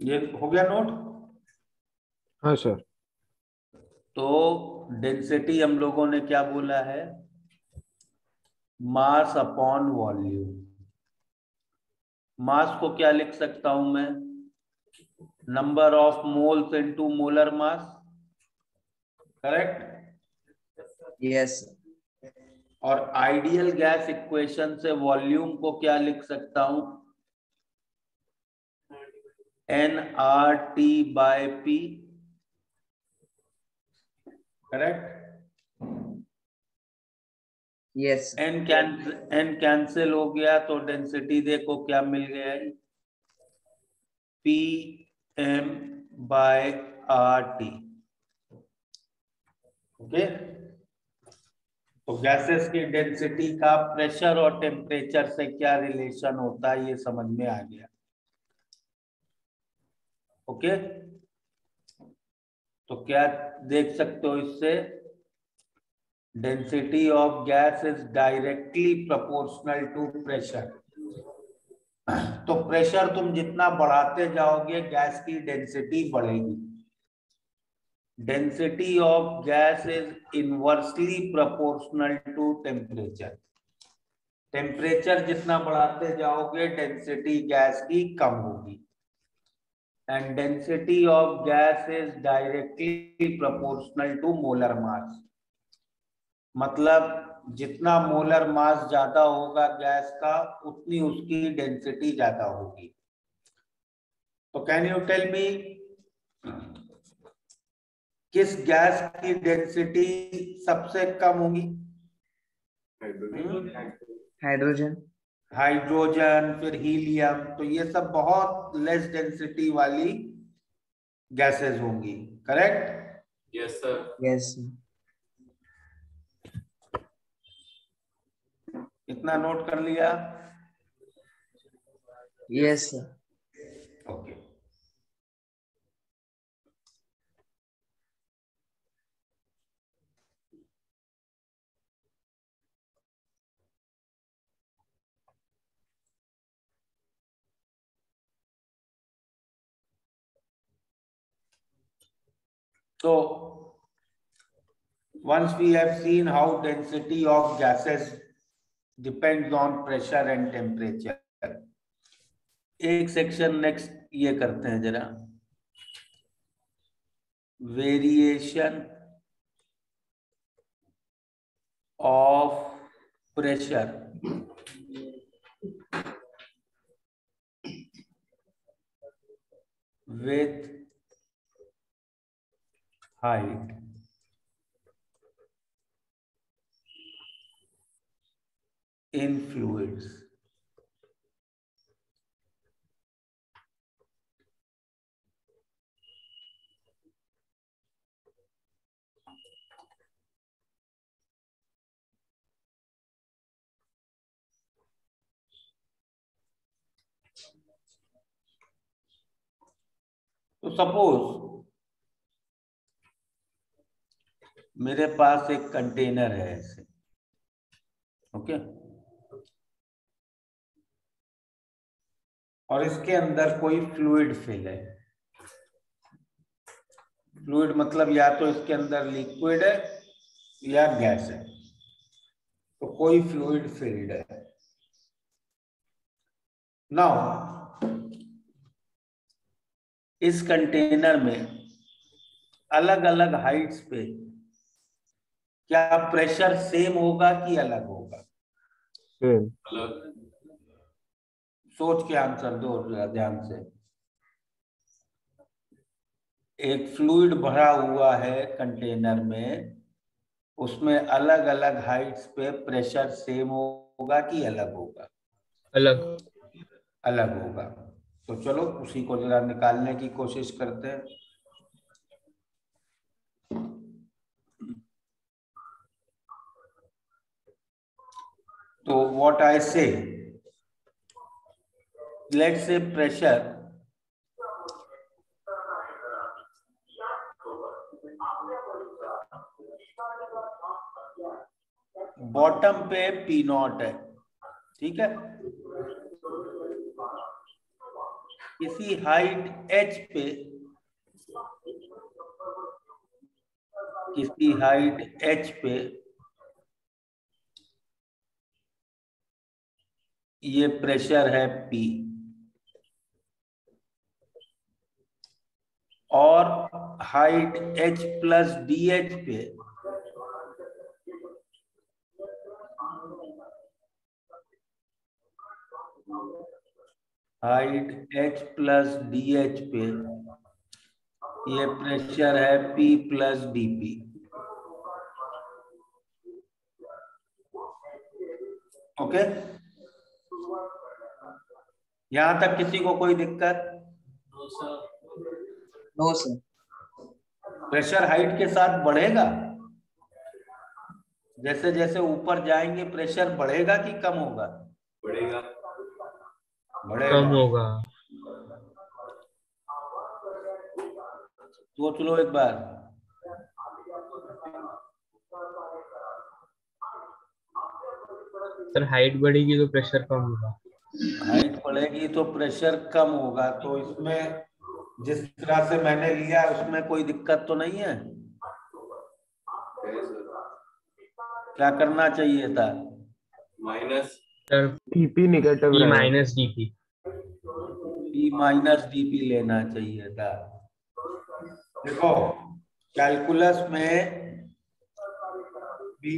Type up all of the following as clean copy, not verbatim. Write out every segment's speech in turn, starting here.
ये हो गया नोट। हाँ सर। तो डेंसिटी हम लोगों ने क्या बोला है, मास अपॉन वॉल्यूम। मास को क्या लिख सकता हूं मैं, number of moles into molar mass, correct. Yes. और आइडियल गैस इक्वेशन से वॉल्यूम को क्या लिख सकता हूं, nRT/P, correct. Yes. n cancel हो गया तो डेंसिटी देखो क्या मिल गया है, PM/RT। ओके, तो गैसेस की डेंसिटी का प्रेशर और टेम्परेचर से क्या रिलेशन होता है ये समझ में आ गया। ओके, तो क्या देख सकते हो इससे, density of gas is directly proportional to pressure. तो प्रेशर तुम जितना बढ़ाते जाओगे गैस की डेंसिटी बढ़ेगी। Density of gas is inversely proportional to temperature. Temperature जितना बढ़ाते जाओगे डेंसिटी गैस की कम होगी। And density of gas is directly proportional to molar mass. मतलब जितना मोलर मास ज्यादा होगा गैस का उतनी उसकी डेंसिटी ज्यादा होगी। तो कैन यू टेल मी किस गैस की डेंसिटी सबसे कम होगी? हाइड्रोजन। हाइड्रोजन, फिर हीलियम, तो ये सब बहुत लेस डेंसिटी वाली गैसेस होंगी, करेक्ट। Yes sir. यस। इतना नोट कर लिया? Yes. Okay. So once we have seen how density of gases depends on pressure and temperature, एक सेक्शन नेक्स्ट ये करते हैं जरा, variation of pressure with height in fluids. तो सपोज मेरे पास एक कंटेनर है ऐसे, ओके, और इसके अंदर कोई फ्लूइड फिल है। फ्लूइड मतलब या तो इसके अंदर लिक्विड है या गैस है, तो कोई फ्लूइड फिल्ड है। नाउ इस कंटेनर में अलग अलग हाइट्स पे क्या प्रेशर सेम होगा कि अलग होगा? सेम। सोच के आंसर दो ध्यान से। एक फ्लूइड भरा हुआ है कंटेनर में, उसमें अलग अलग हाइट्स पे प्रेशर सेम होगा कि अलग होगा? अलग। अलग होगा। तो चलो उसी को जरा निकालने की कोशिश करते हैं। तो व्हाट आई से, लेट्स से प्रेशर बॉटम पे P0 है, ठीक है। किसी हाइट h पे, किसी हाइट h पे ये प्रेशर है P, और हाइट h प्लस DH पे हाइट h प्लस DH पे ये प्रेशर है P प्लस DP। ओके, यहां तक किसी को कोई दिक्कत? No sir. प्रेशर हाइट के साथ बढ़ेगा, जैसे जैसे ऊपर जाएंगे प्रेशर बढ़ेगा कि कम होगा? बढ़ेगा। बढ़ेगा। कम होगा। सोच लो एक बार। सर हाइट बढ़ेगी तो प्रेशर कम होगा। हाइट बढ़ेगी तो प्रेशर कम होगा, तो इसमें जिस तरह से मैंने लिया उसमें कोई दिक्कत तो नहीं है? क्या करना चाहिए था? Minus sir DP negative P रहेगा। Minus DP। P minus DP लेना चाहिए था। देखो कैलकुलस में भी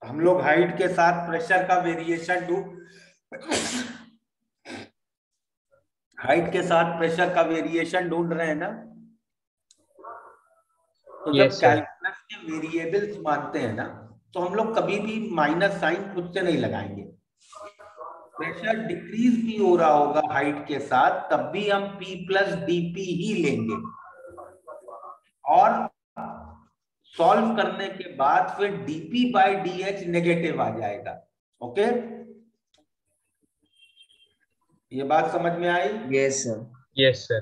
हम लोग हाइट के साथ प्रेशर का वेरिएशन हाइट के साथ प्रेशर का वेरिएशन ढूंढ रहे हैं ना? तो जब Yes, sir. कैलकुलस के वेरिएबल्स मानते हैं ना, तो हम लोग कभी भी माइनस साइन खुद से नहीं लगाएंगे। प्रेशर डिक्रीज भी हो रहा होगा हाइट के साथ, तब भी हम P प्लस DP ही लेंगे, और सॉल्व करने के बाद फिर DP बाई DH नेगेटिव आ जाएगा। ओके, ये बात समझ में आई? Yes sir. Yes, sir.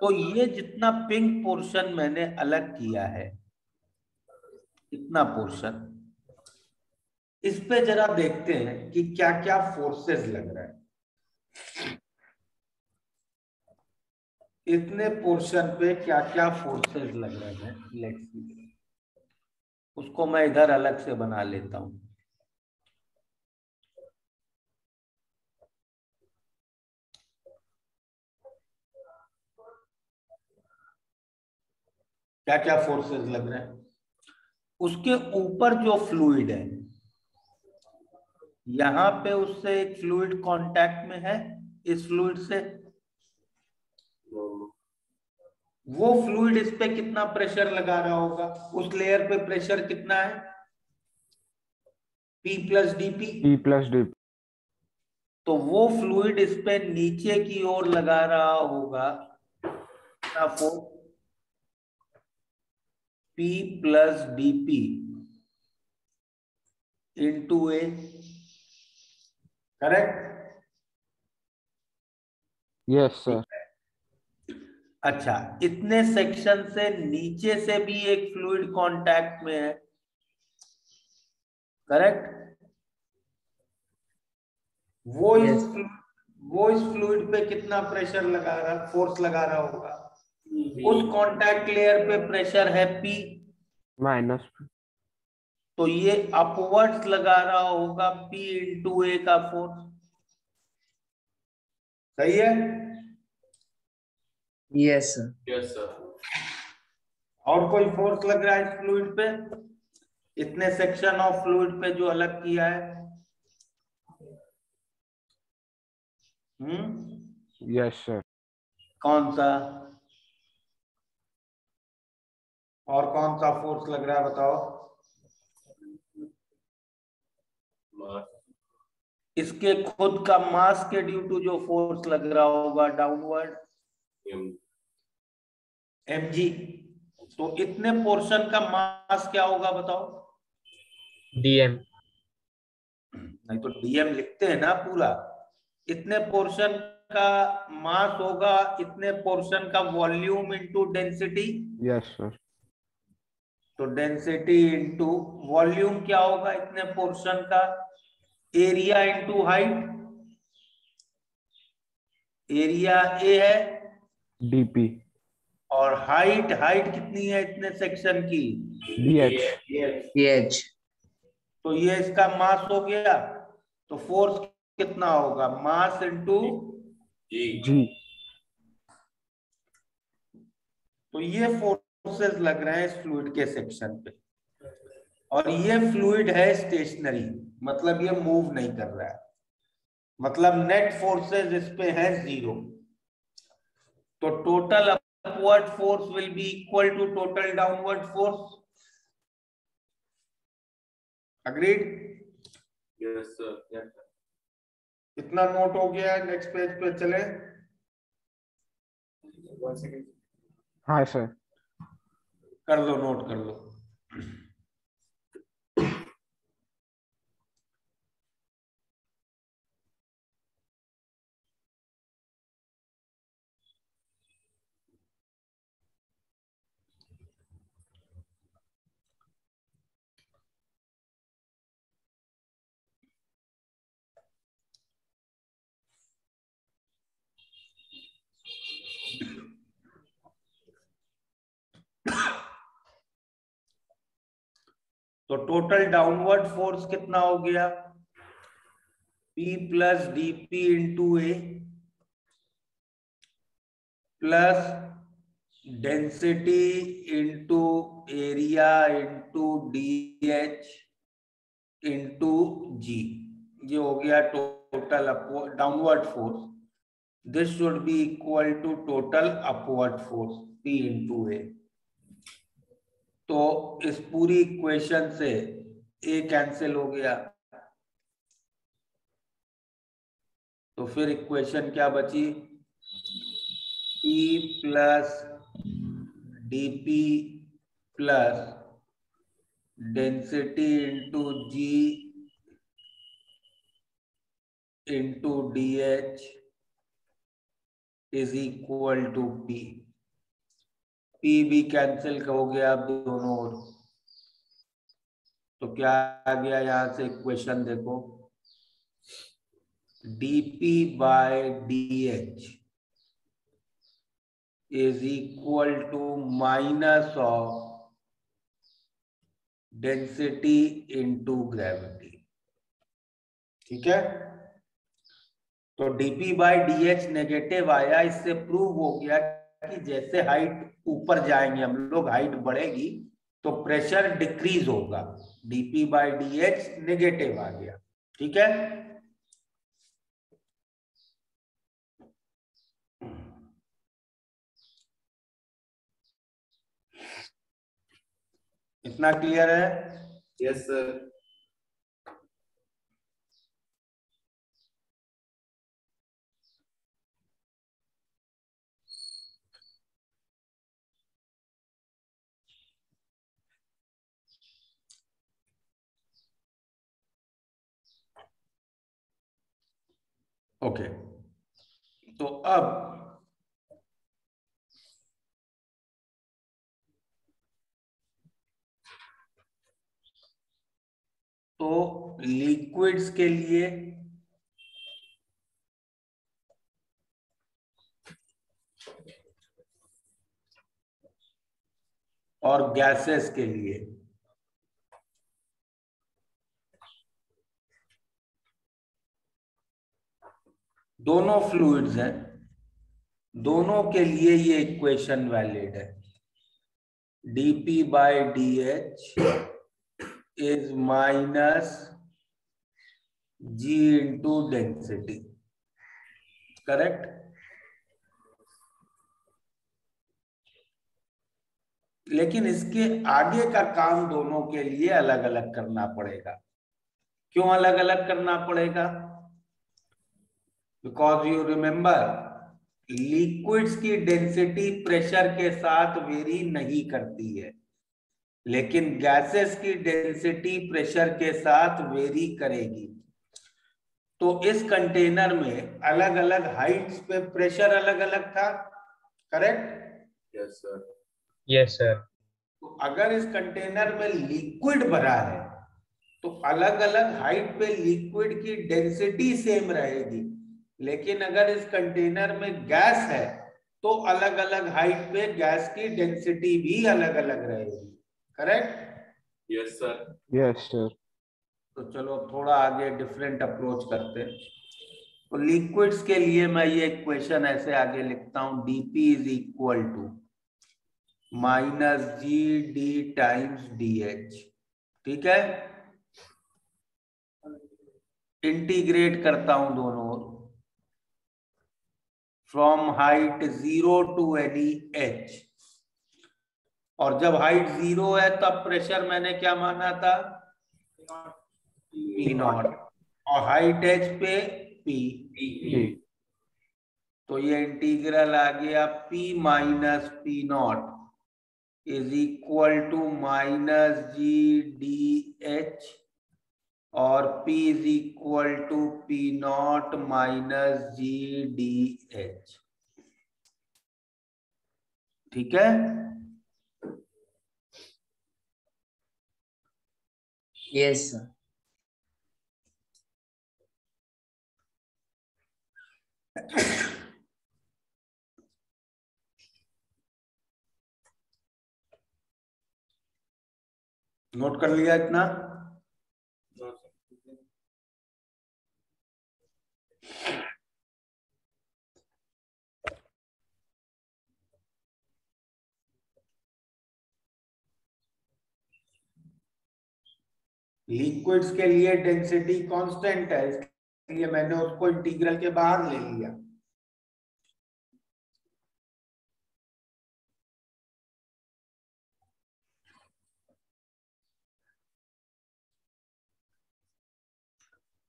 तो ये जितना पिंक पोर्शन मैंने अलग किया है, इतना पोर्शन, इस पे जरा देखते हैं कि क्या क्या फोर्सेस लग रहा है। इतने पोर्शन पे क्या क्या फोर्सेस लग रहे हैं, लेट्स सी। उसको मैं इधर अलग से बना लेता हूं। क्या क्या फोर्सेस लग रहे हैं? उसके ऊपर जो फ्लूइड है, यहां पे उससे एक फ्लूइड कांटेक्ट में है, इस फ्लूइड से। वो फ्लूइड इस पे कितना प्रेशर लगा रहा होगा? उस लेयर पे प्रेशर कितना है? P plus DP। P plus DP। तो वो फ्लूइड इस पे नीचे की ओर लगा रहा होगा कितना force? P plus DP into A। Correct? Yes sir. अच्छा, इतने सेक्शन से नीचे से भी एक फ्लूइड कांटेक्ट में है, करेक्ट? वो Yes. इस फ्लूइड पे कितना प्रेशर लगा रहा, फोर्स लगा रहा होगा? उस कांटेक्ट लेयर पे प्रेशर है P, माइनस। तो ये अपवर्ड्स लगा रहा होगा P इंटू A का फोर्स। सही है? Yes sir. Yes sir. और कोई फोर्स लग रहा है इस फ्लूइड पे, इतने सेक्शन ऑफ फ्लूइड पे जो अलग किया है? Yes sir. कौन सा? और कौन सा फोर्स लग रहा है बताओ? इसके खुद का मास के ड्यू टू जो फोर्स लग रहा होगा डाउनवर्ड, mg। तो इतने पोर्शन का मास क्या होगा बताओ? DM। नहीं तो dm लिखते हैं ना पूरा। इतने पोर्शन का मास होगा, इतने पोर्शन का volume into density. Yes sir. तो डेंसिटी इंटू वॉल्यूम क्या होगा? इतने पोर्शन का area into height. Area A है DP. और हाइट कितनी है इतने सेक्शन की? DH. PH. तो ये इसका मास हो गया, तो फोर्स कितना होगा? Mass into G. तो ये फोर्सेस लग रहे हैं इस फ्लूइड के सेक्शन पे, और ये फ्लूइड है स्टेशनरी, मतलब ये मूव नहीं कर रहा है, मतलब नेट फोर्सेस इस पे है 0। तो total upward force will be equal to total downward force. Agreed? Yes sir. इतना नोट हो गया, नेक्स्ट पेज पे चले। हाँ सर। कर लो, नोट कर लो। तो टोटल डाउनवर्ड फोर्स कितना हो गया? P plus dP into A plus density into area into DH into G। ये हो गया total downward force. This should be equal to total upward force P into A. तो इस पूरी इक्वेशन से ए कैंसिल हो गया, तो फिर इक्वेशन क्या बची? P plus dP plus density into G into DH is equal to P। P भी कैंसिल हो गया अब दोनों ओर, तो क्या आ गया यहां से इक्वेशन देखो, dP by dH is equal to minus of density into gravity। ठीक है, तो dP by dH नेगेटिव आया, इससे प्रूव हो गया कि जैसे हाइट ऊपर जाएंगे हम लोग, हाइट बढ़ेगी तो प्रेशर डिक्रीज होगा। dP by dH नेगेटिव आ गया। ठीक है, इतना क्लियर है? Yes sir. ओके, तो अब तो लिक्विड्स के लिए और गैसेस के लिए दोनों फ्लूइड्स हैं, दोनों के लिए ये इक्वेशन वैलिड है। dP by dH is minus G into density, correct? लेकिन इसके आगे का काम दोनों के लिए अलग अलग करना पड़ेगा। क्यों अलग अलग करना पड़ेगा? बिकॉज यू रिमेंबर, लिक्विड्स की डेंसिटी प्रेशर के साथ वेरी नहीं करती है, लेकिन गैसेस की डेंसिटी प्रेशर के साथ वेरी करेगी। तो इस कंटेनर में अलग अलग हाइट्स पे प्रेशर अलग अलग था, correct? Yes sir. Yes sir. तो अगर इस कंटेनर में लिक्विड भरा है तो अलग अलग हाइट पे लिक्विड की डेंसिटी सेम रहेगी, लेकिन अगर इस कंटेनर में गैस है तो अलग अलग हाइट पे गैस की डेंसिटी भी अलग अलग रहेगी। Correct? Yes sir. Yes, sir. तो चलो अब थोड़ा आगे डिफरेंट अप्रोच करते हैं। तो लिक्विड्स के लिए मैं ये इक्वेशन ऐसे आगे लिखता हूं, dP is equal to minus ji d times DH। ठीक है, इंटीग्रेट करता हूं दोनों ओर, from height 0 to any H। और जब हाइट 0 है तब प्रेशर मैंने क्या माना था? P नॉट, और हाइट H पे P। P. तो ये इंटीग्रल आ गया P minus P not is equal to minus ji D H, और P is equal to P not minus ji D H. ठीक है? Yes, sir. नोट कर लिया इतना? लिक्विड्स के लिए डेंसिटी कांस्टेंट है, इसलिए मैंने उसको इंटीग्रल के बाहर ले लिया।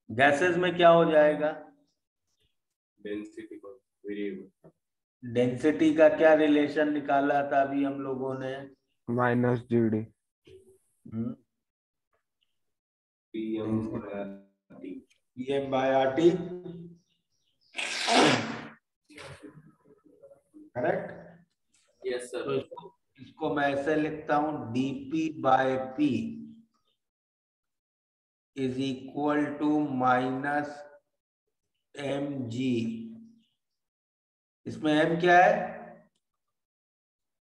गैसेस में क्या हो जाएगा? Density variable. डेंसिटी का क्या रिलेशन निकाला था अभी हम लोगों ने? Minus GD. PM by RT। Correct? Yes तो सर। इसको मैं ऐसे लिखता हूं, dP by P is equal to minus mg। इसमें m क्या है?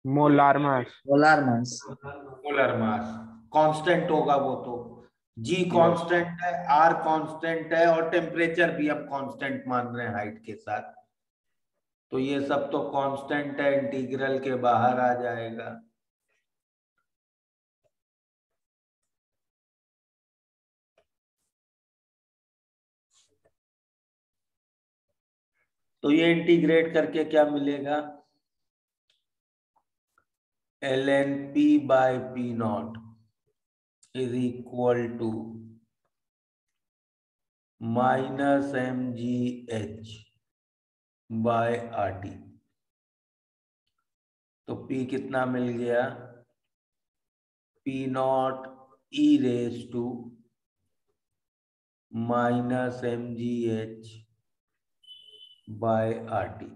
Molar mass. Molar mass. Molar mass. Constant होगा वो तो, g कांस्टेंट है, r कांस्टेंट है, और टेम्परेचर भी हम कांस्टेंट मान रहे हैं हाइट के साथ। तो ये सब तो कांस्टेंट है, इंटीग्रल के बाहर आ जाएगा। तो ये इंटीग्रेट करके क्या मिलेगा? ln P by P not is equal to minus mgh by RT। तो P कितना मिल गया? P not e raise to minus mgh by RT।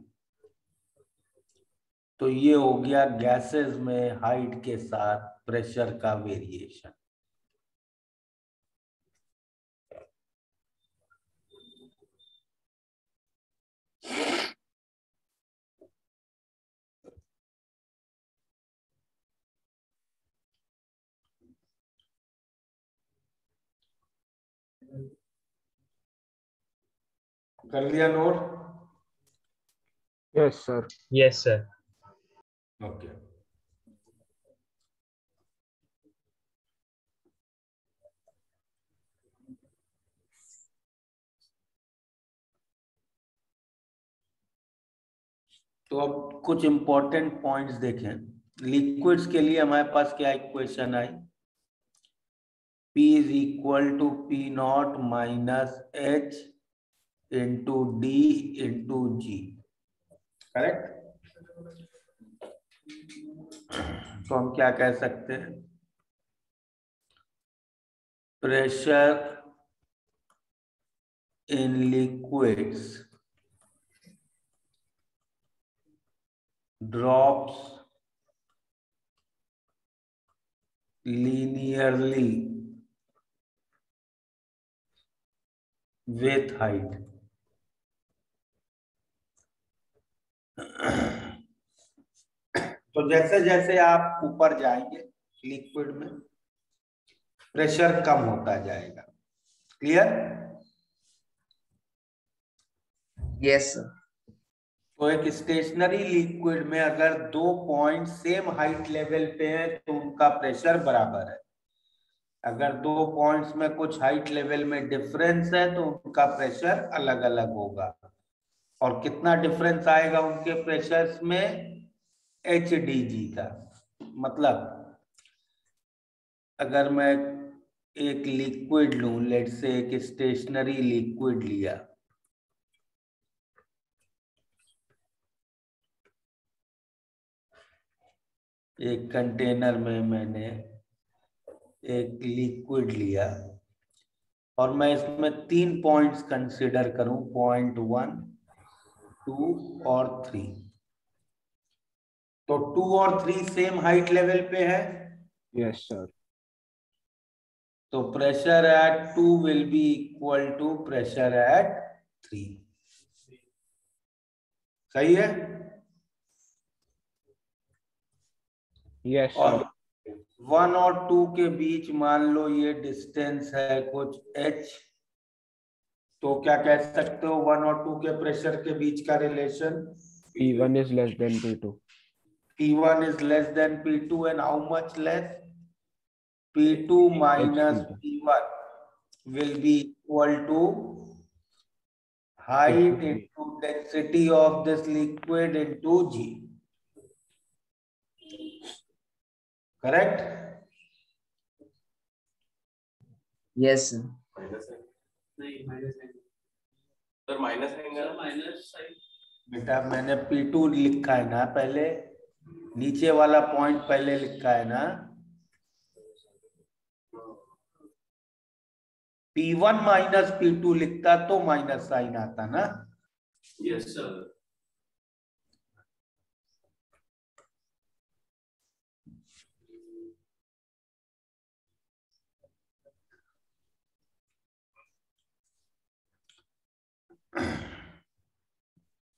तो ये हो गया गैसेस में हाइट के साथ प्रेशर का वेरिएशन। कर लिया note? Yes, sir. Yes, sir. Okay. तो अब कुछ इंपॉर्टेंट पॉइंट्स देखें। लिक्विड्स के लिए हमारे पास क्या इक्वेशन आई? P is equal to P not minus H into D into G। Correct? तो हम क्या कह सकते हैं? Pressure in liquids drops linearly with height। तो जैसे जैसे आप ऊपर जाएंगे लिक्विड में प्रेशर कम होता जाएगा। क्लियर? Yes, sir. तो एक स्टेशनरी लिक्विड में अगर 2 पॉइंट सेम हाइट लेवल पे हैं तो उनका प्रेशर बराबर है। अगर 2 पॉइंट्स में कुछ हाइट लेवल में डिफरेंस है तो उनका प्रेशर अलग अलग होगा। और कितना डिफरेंस आएगा उनके प्रेशर्स में? HDG का। मतलब अगर मैं एक लिक्विड लूं, लेट से एक स्टेशनरी लिक्विड लिया, एक कंटेनर में मैंने एक लिक्विड लिया और मैं इसमें 3 पॉइंट्स कंसीडर करूं, पॉइंट 1, 2 और 3। तो 2 और 3 सेम हाइट लेवल पे है। Yes, sir. तो pressure at 2 will be equal to pressure at 3। सही है? Yes, और sir. 1 और 2 के बीच मान लो ये डिस्टेंस है कुछ h, तो क्या कह सकते हो 1 और 2 के प्रेशर के बीच का relation? P1 is less than P2. P1 is less than P2 and how much less? P2 minus P2. P1 will be equal to height P2. into density of this liquid into G. Correct? Yes, sir. Minus है नहीं, minus है sir, minus है minus sign. बेटा मैंने P2 लिखा है ना पहले, नीचे वाला पॉइंट पहले लिखा है ना। P1 माइनस P2 लिखता तो माइनस साइन आता ना। Yes sir.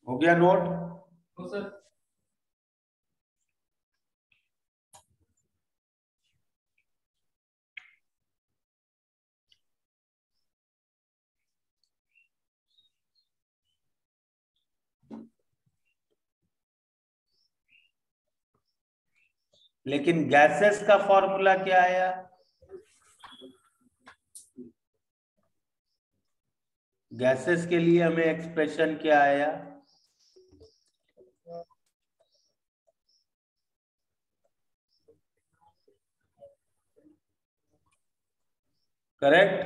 हो गया नोट? तो सर लेकिन गैसेस का फॉर्मूला क्या आया? गैसेस के लिए हमें एक्सप्रेशन क्या आया? Correct?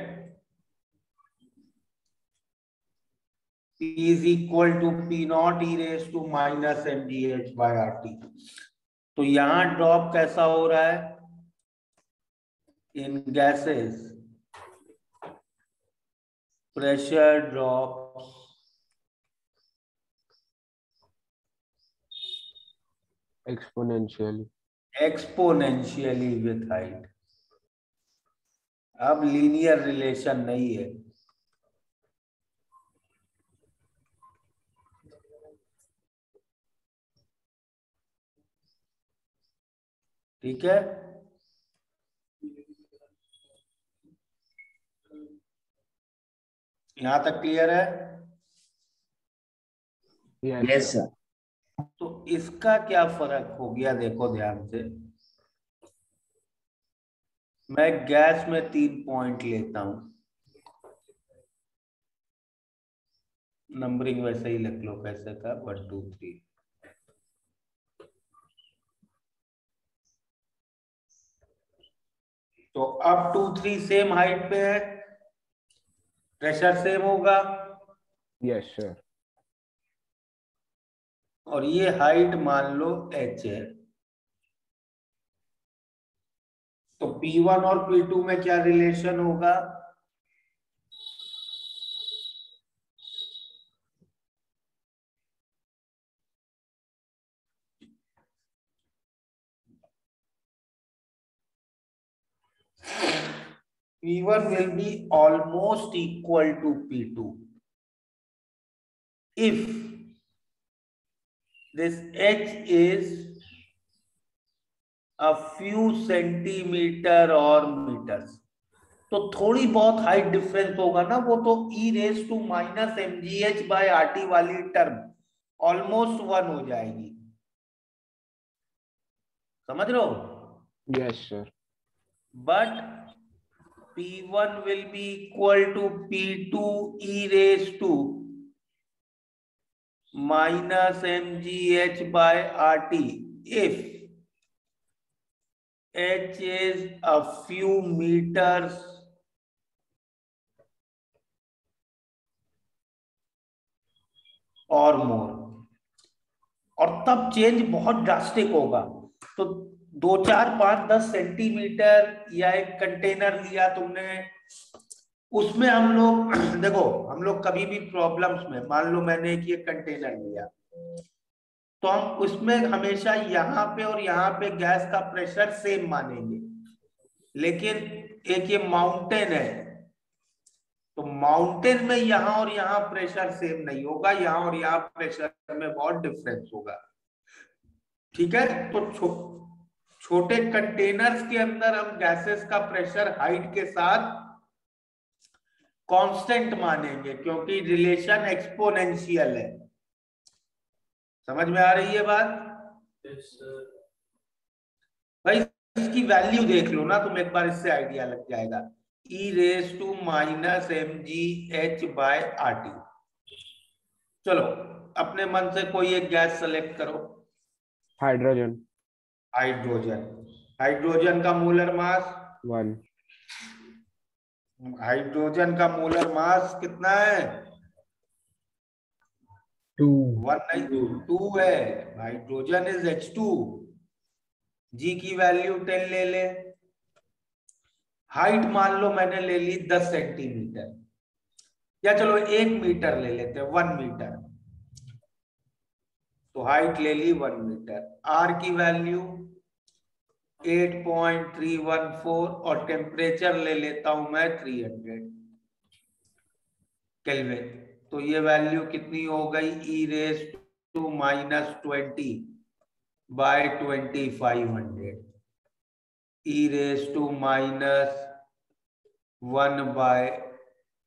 P is equal to P naught e raised to minus mgh by RT। तो यहां ड्रॉप कैसा हो रहा है? In gases pressure drop exponentially with height. अब लीनियर रिलेशन नहीं है। ठीक है? यहां तक क्लियर है? Yes, sir. तो इसका क्या फर्क हो गया देखो ध्यान से। मैं गैस में 3 पॉइंट लेता हूं, नंबरिंग वैसे ही लिख लो कैसे था, 1 2 3। तो अब 2 3 सेम हाइट पे है, प्रेशर सेम होगा। Yes, sir. और ये हाइट मान लो h है। तो P1 और P2 में क्या रिलेशन होगा? P1 will be almost equal to P2 if this H is a few centimetre और मीटर्स, तो थोड़ी बहुत हाइट डिफरेंस होगा ना, वो तो e raise to minus mgh by RT वाली टर्म ऑलमोस्ट 1 हो जाएगी, समझ रहे हो? Yes, sir. But P1 will be equal to P2 e raised to minus mgh by RT if h is a few meters और मोर, और तब change बहुत ड्रास्टिक होगा। तो 2, 4, 5, 10 सेंटीमीटर या एक कंटेनर लिया तुमने, उसमें हम लोग देखो, हम लोग कभी भी प्रॉब्लम्स में, मान लो मैंने एक ये कंटेनर लिया, तो हम उसमें हमेशा यहाँ पे और यहाँ पे गैस का प्रेशर सेम मानेंगे, लेकिन एक ये माउंटेन है, तो माउंटेन में यहाँ और यहाँ प्रेशर सेम नहीं होगा, यहाँ और यहाँ प्रेशर में बहुत डिफरेंस होगा, ठीक है? तो छोटे कंटेनर्स के अंदर हम गैसेस का प्रेशर हाइट के साथ कांस्टेंट मानेंगे, क्योंकि रिलेशन एक्सपोनेंशियल है। समझ में आ रही है बात? भाई इसकी वैल्यू देख लो ना तुम एक बार, इससे आइडिया लग जाएगा। e raise to minus mgh by RT। चलो अपने मन से कोई एक गैस सेलेक्ट करो। Hydrogen. हाइड्रोजन। हाइड्रोजन का मोलर मास 1. हाइड्रोजन का मोलर मास कितना है? 2. 1 नहीं, 2 है। Hydrogen is H2। जी की वैल्यू 10 ले ले। हाइट मान लो मैंने ले ली 10 सेंटीमीटर, या चलो 1 मीटर ले लेते हैं, 1 मीटर। तो हाइट ले ली 1 मीटर। आर की वैल्यू 8.314 और टेम्परेचर ले लेता हूं मैं 300 केल्विन। तो ये वैल्यू कितनी हो गई? e raise to minus 20 by 2500, e raise to minus 1 by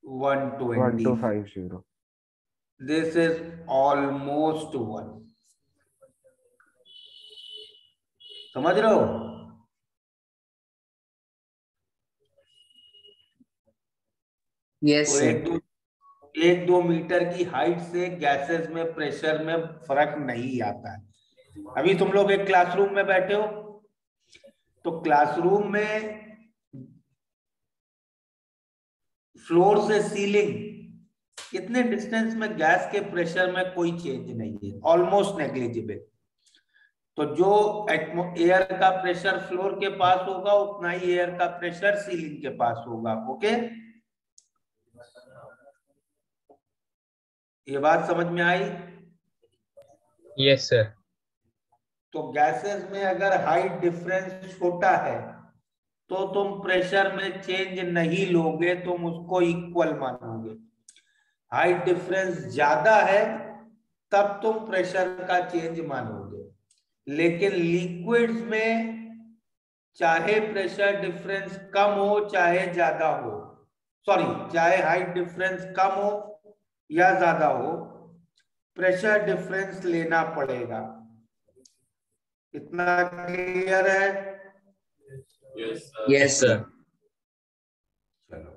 120। 1250. This is almost 1। समझ रहे हो? Yes, तो sir. 1-2 मीटर की हाइट से गैसेस में प्रेशर में फर्क नहीं आता है। अभी तुम लोग एक क्लासरूम में बैठे हो, तो क्लासरूम में फ्लोर से सीलिंग कितने डिस्टेंस में गैस के प्रेशर में कोई चेंज नहीं है, ऑलमोस्ट नेग्लिजिबल। तो जो एयर का प्रेशर फ्लोर के पास होगा, उतना ही एयर का प्रेशर सीलिंग के पास होगा। ओके, ये बात समझ में आई? Yes, sir. तो गैसेस में अगर हाइट डिफरेंस छोटा है तो तुम प्रेशर में चेंज नहीं लोगे, तुम उसको इक्वल मानोगे। हाइट डिफरेंस ज्यादा है तब तुम प्रेशर का चेंज मानोगे। लेकिन लिक्विड्स में चाहे प्रेशर डिफरेंस कम हो चाहे ज्यादा हो, सॉरी चाहे हाइट डिफरेंस कम हो या ज्यादा हो, प्रेशर डिफरेंस लेना पड़ेगा। इतना क्लियर है? Yes, sir. चलो,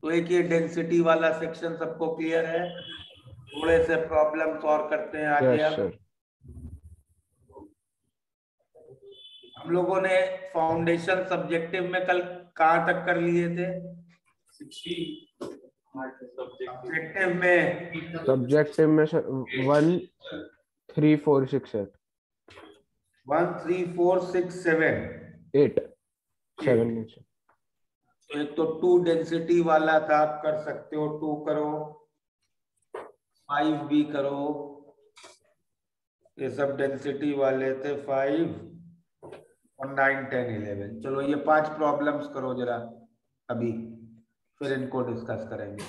तो एक ये डेंसिटी वाला सेक्शन सबको क्लियर है? थोड़े से प्रॉब्लम सॉल्व करते हैं आगे। Yes, अब sir. हम लोगों ने फाउंडेशन सब्जेक्टिव में कल कहाँ तक कर लिए थे? 60 सब्जेक्टिव में Subjective में 1, 3, 4, 6, 8. 1, 3, 4, 6, 7, 8. 7 नीचे. तो एक तो 2 डेंसिटी वाला था, आप कर सकते हो, 2 करो, 5 भी करो, ये सब डेंसिटी वाले थे, 5 और 9, 10, 11। चलो ये 5 प्रॉब्लम्स करो जरा अभी, फिर इनको डिस्कस करेंगे।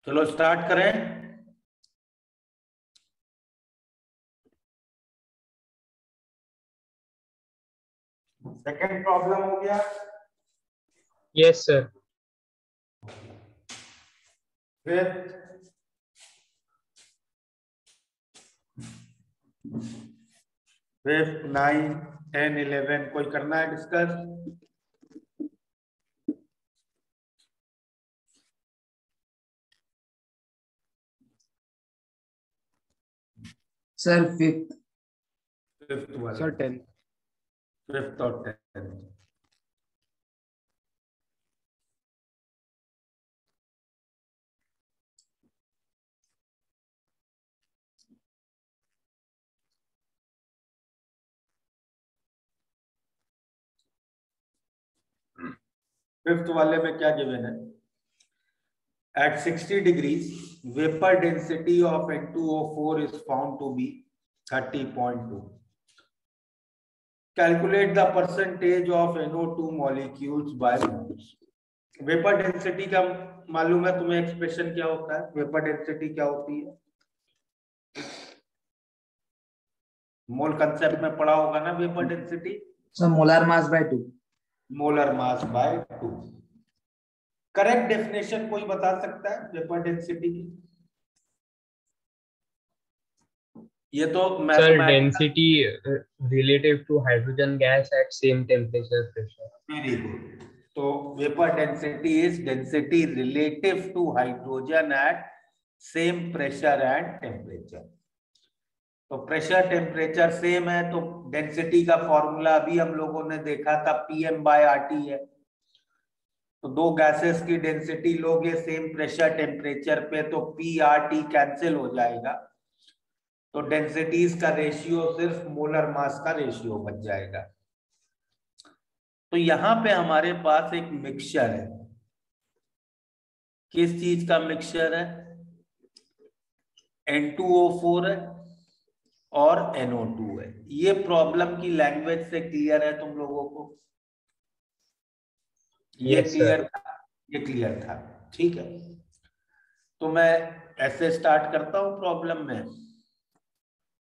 चलो स्टार्ट करें। सेकंड प्रॉब्लम हो गया। Yes, sir. फिफ्थ 9, 10, 11 कोई करना है डिस्कस? Sir fifth. फिफ्थ वाला सर 10। फिफ्थ और 10। फिफ्थ वाले में क्या गिवन है? At 60 degrees, vapor density of N2O4 is found to be 30.2. Calculate the percentage of NO2 molecules by moles. Vapour density का मालूम है तुम्हें? एक्सप्रेशन क्या होता है? वेपर डेंसिटी क्या होती है? मोल कंसेप्ट में पढ़ा होगा ना vapour density? Sir molar mass by 2। Molar mass by 2। Correct definition कोई बता सकता है वेपर डेंसिटी की? ये तो Sir, density relative to hydrogen gas at same temperature pressure. Very good. तो vapour density is density relative to hydrogen at same pressure and temperature. तो pressure temperature same है तो डेंसिटी का फॉर्मूला अभी हम लोगों ने देखा था PM/RT है। तो दो गैसेस की डेंसिटी लोगे सेम प्रेशर टेम्परेचर पे तो P/RT कैंसिल हो जाएगा, तो डेंसिटीज का रेशियो सिर्फ मोलर मास का रेशियो बच जाएगा। तो यहां पे हमारे पास एक मिक्सचर है। किस चीज का मिक्सचर है? N2O4 है और NO2 है। ये प्रॉब्लम की लैंग्वेज से क्लियर है तुम लोगों को? ये Yes, क्लियर sir. था? ये क्लियर था, ठीक है। तो मैं ऐसे स्टार्ट करता हूं प्रॉब्लम में।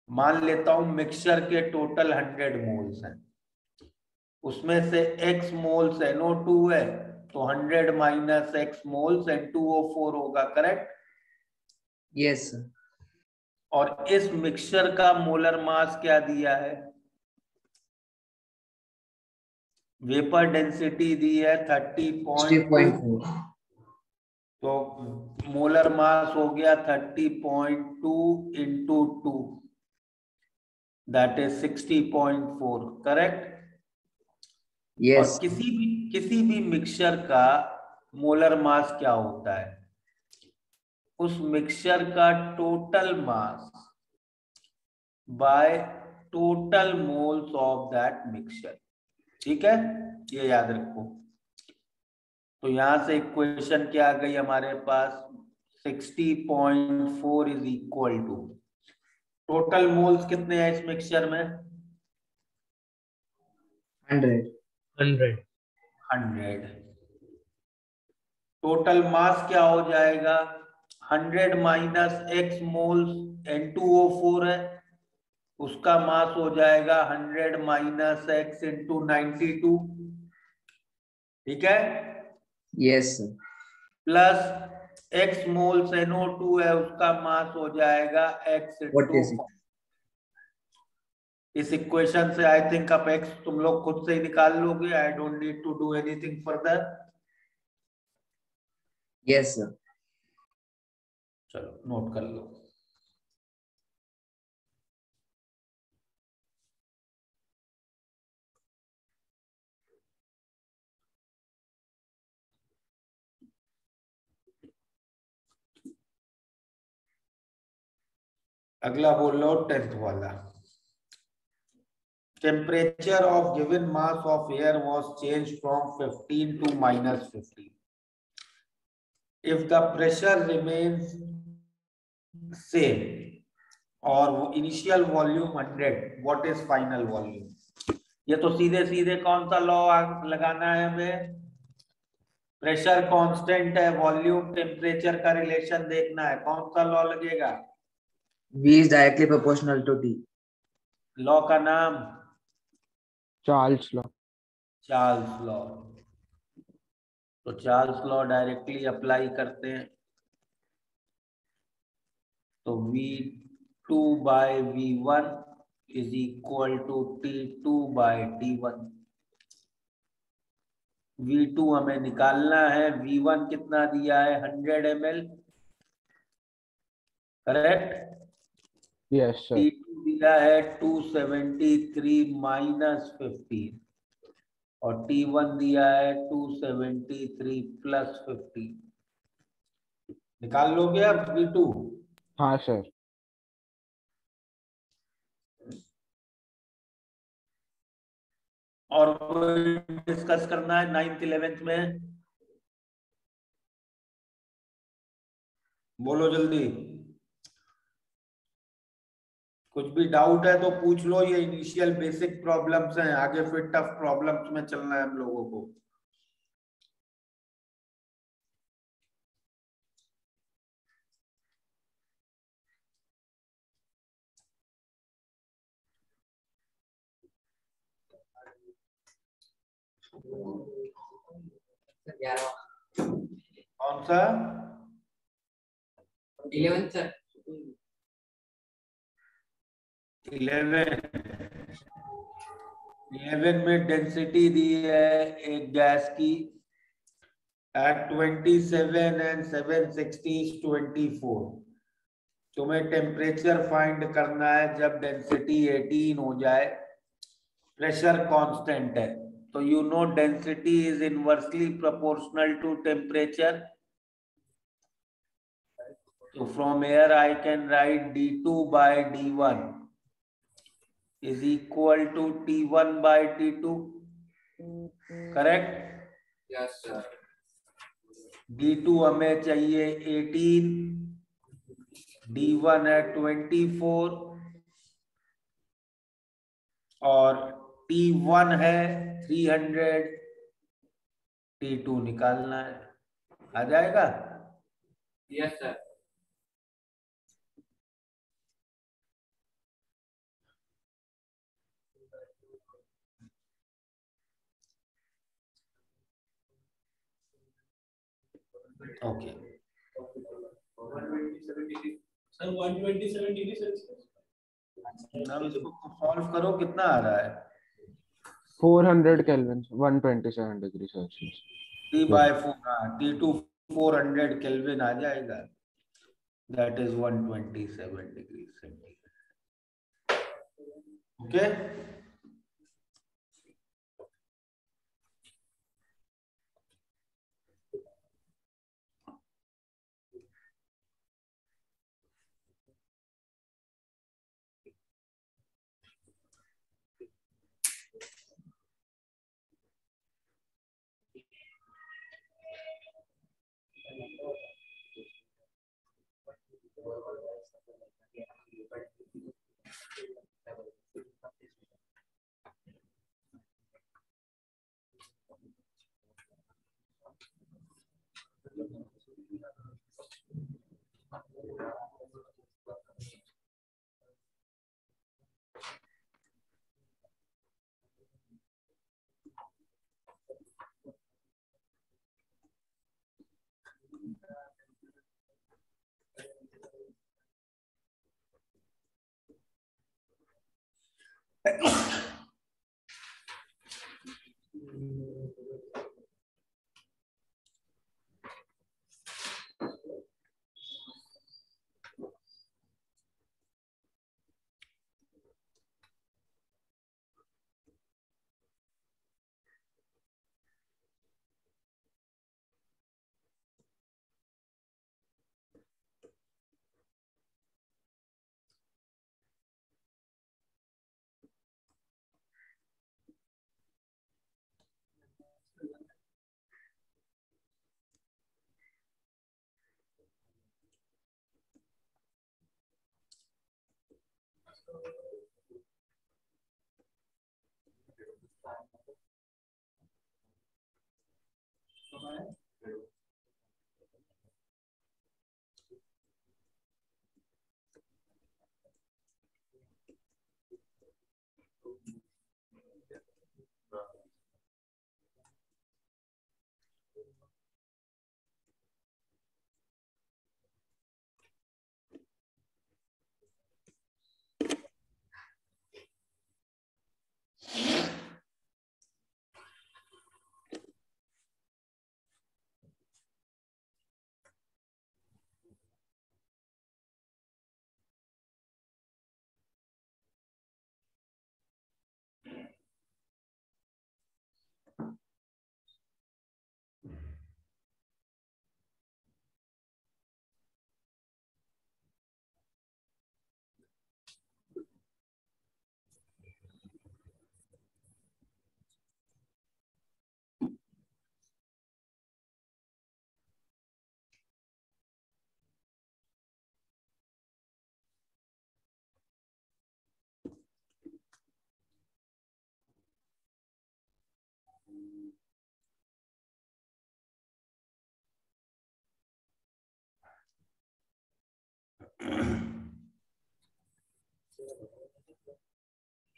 मान लेता हूं मिक्सचर के टोटल 100 मोल्स हैं, उसमें से x मोल्स NO2 है तो 100 माइनस x मोल्स N2O4 होगा, करेक्ट? Yes sir. और इस मिक्सचर का मोलर मास क्या दिया है? वेपर डेंसिटी दी है 30.2, 60.4। तो मोलर मास हो गया 30.2 into 2, that is 60.4, correct? Yes. और किसी भी मिक्सचर का मोलर मास क्या होता है? उस मिक्सचर का total mass by total moles of that mixture, ठीक है? ये याद रखो। तो यहां से इक्वेशन क्या आ गई हमारे पास? 60.4 is equal to total moles कितने हैं इस मिक्सचर में? 100। 100। टोटल मास क्या हो जाएगा? 100 माइनस x मोल्स N2O4 है, उसका मास हो जाएगा 100 माइनस x इंटू 92, ठीक है? Yes sir. Plus x moles NO2 है, उसका मास हो जाएगा x इंटू 46। इस इक्वेशन से आई थिंक आप x तुम लोग खुद से ही निकाल लोगे। I don't need to do anything further. Yes sir. चलो नोट कर लो। अगला बोल लो 10th वाला। Temperature of given mass of air was changed from 15 to minus 15. If the pressure remains same और initial volume 100, what is final volume? ये तो सीधे सीधे कौन सा लॉ लगाना है हमें? प्रेशर कांस्टेंट है, वॉल्यूम टेम्परेचर का रिलेशन देखना है, कौन सा लॉ लगेगा? V is directly proportional to T. Law का नाम चार्ल्स लॉ। Charles law. तो चार्ल्स लॉ डायरेक्टली अप्लाई करते हैं। तो V2 by V1 is equal to T2 by T1। V2 हमें निकालना है, V1 कितना दिया है 100 ml, correct? Yes sir. T2 दिया है 273 माइनस 15 और T1 दिया है 273 प्लस 15। निकाल लोगे अब V2? हाँ सर। और डिस्कस करना है 9th 11th में? बोलो जल्दी। कुछ भी डाउट है तो पूछ लो, ये इनिशियल बेसिक प्रॉब्लम्स हैं, आगे फिर टफ प्रॉब्लम्स में चलना है हम लोगों को। कौन सा? 11 सर। 11 में डेंसिटी दी है एक गैस की at 27 and 760 is 24। तुम्हें टेम्परेचर फाइंड करना है जब डेंसिटी 18 हो जाए, प्रेशर कांस्टेंट है, तो you know density is inversely proportional to temperature. So from here I can write D2 by D1 is equal to T1 by T2, correct? Yes sir. D2 हमें चाहिए 18, D1 है 24 और T1 है 300, T2 निकालना है, आ जाएगा? Yes sir. Okay. Sir 127 degree Celsius. अब इसको सॉल्व करो, कितना आ रहा है? 400 केल्विन, 127 डिग्री सेल्सियस। T/4, हाँ, T2 400 केल्विन आ जाएगा, that is 127 degree centigrade. Okay,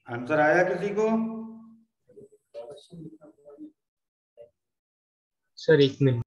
answer आया किसी को? सर एक मिनट।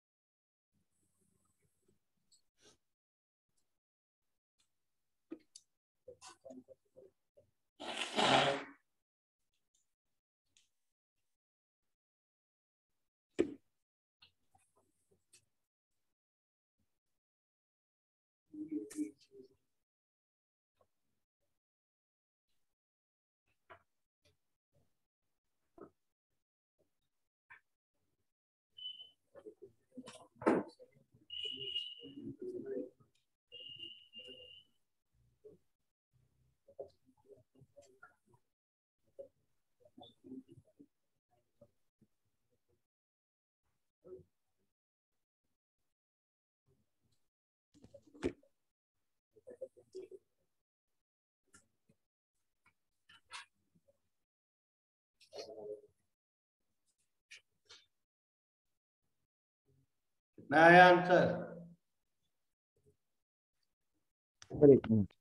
कितना आया आंसर? सर एक मिनट।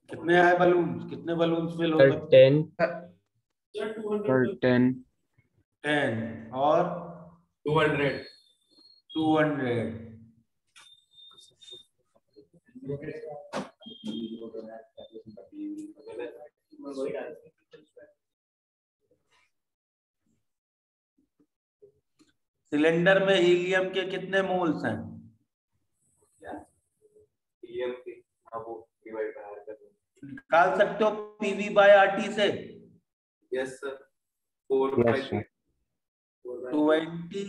कितने आए बलून? कितने बलून फिल हो सर सकते हैं? 10। सर 10। 10 और 200. 200। सिलेंडर में हीलियम के कितने मोल्स हैं? निकाल सकते हो पीवी बाय आरटी से? Yes, sir. 4 Yes, by sir. 20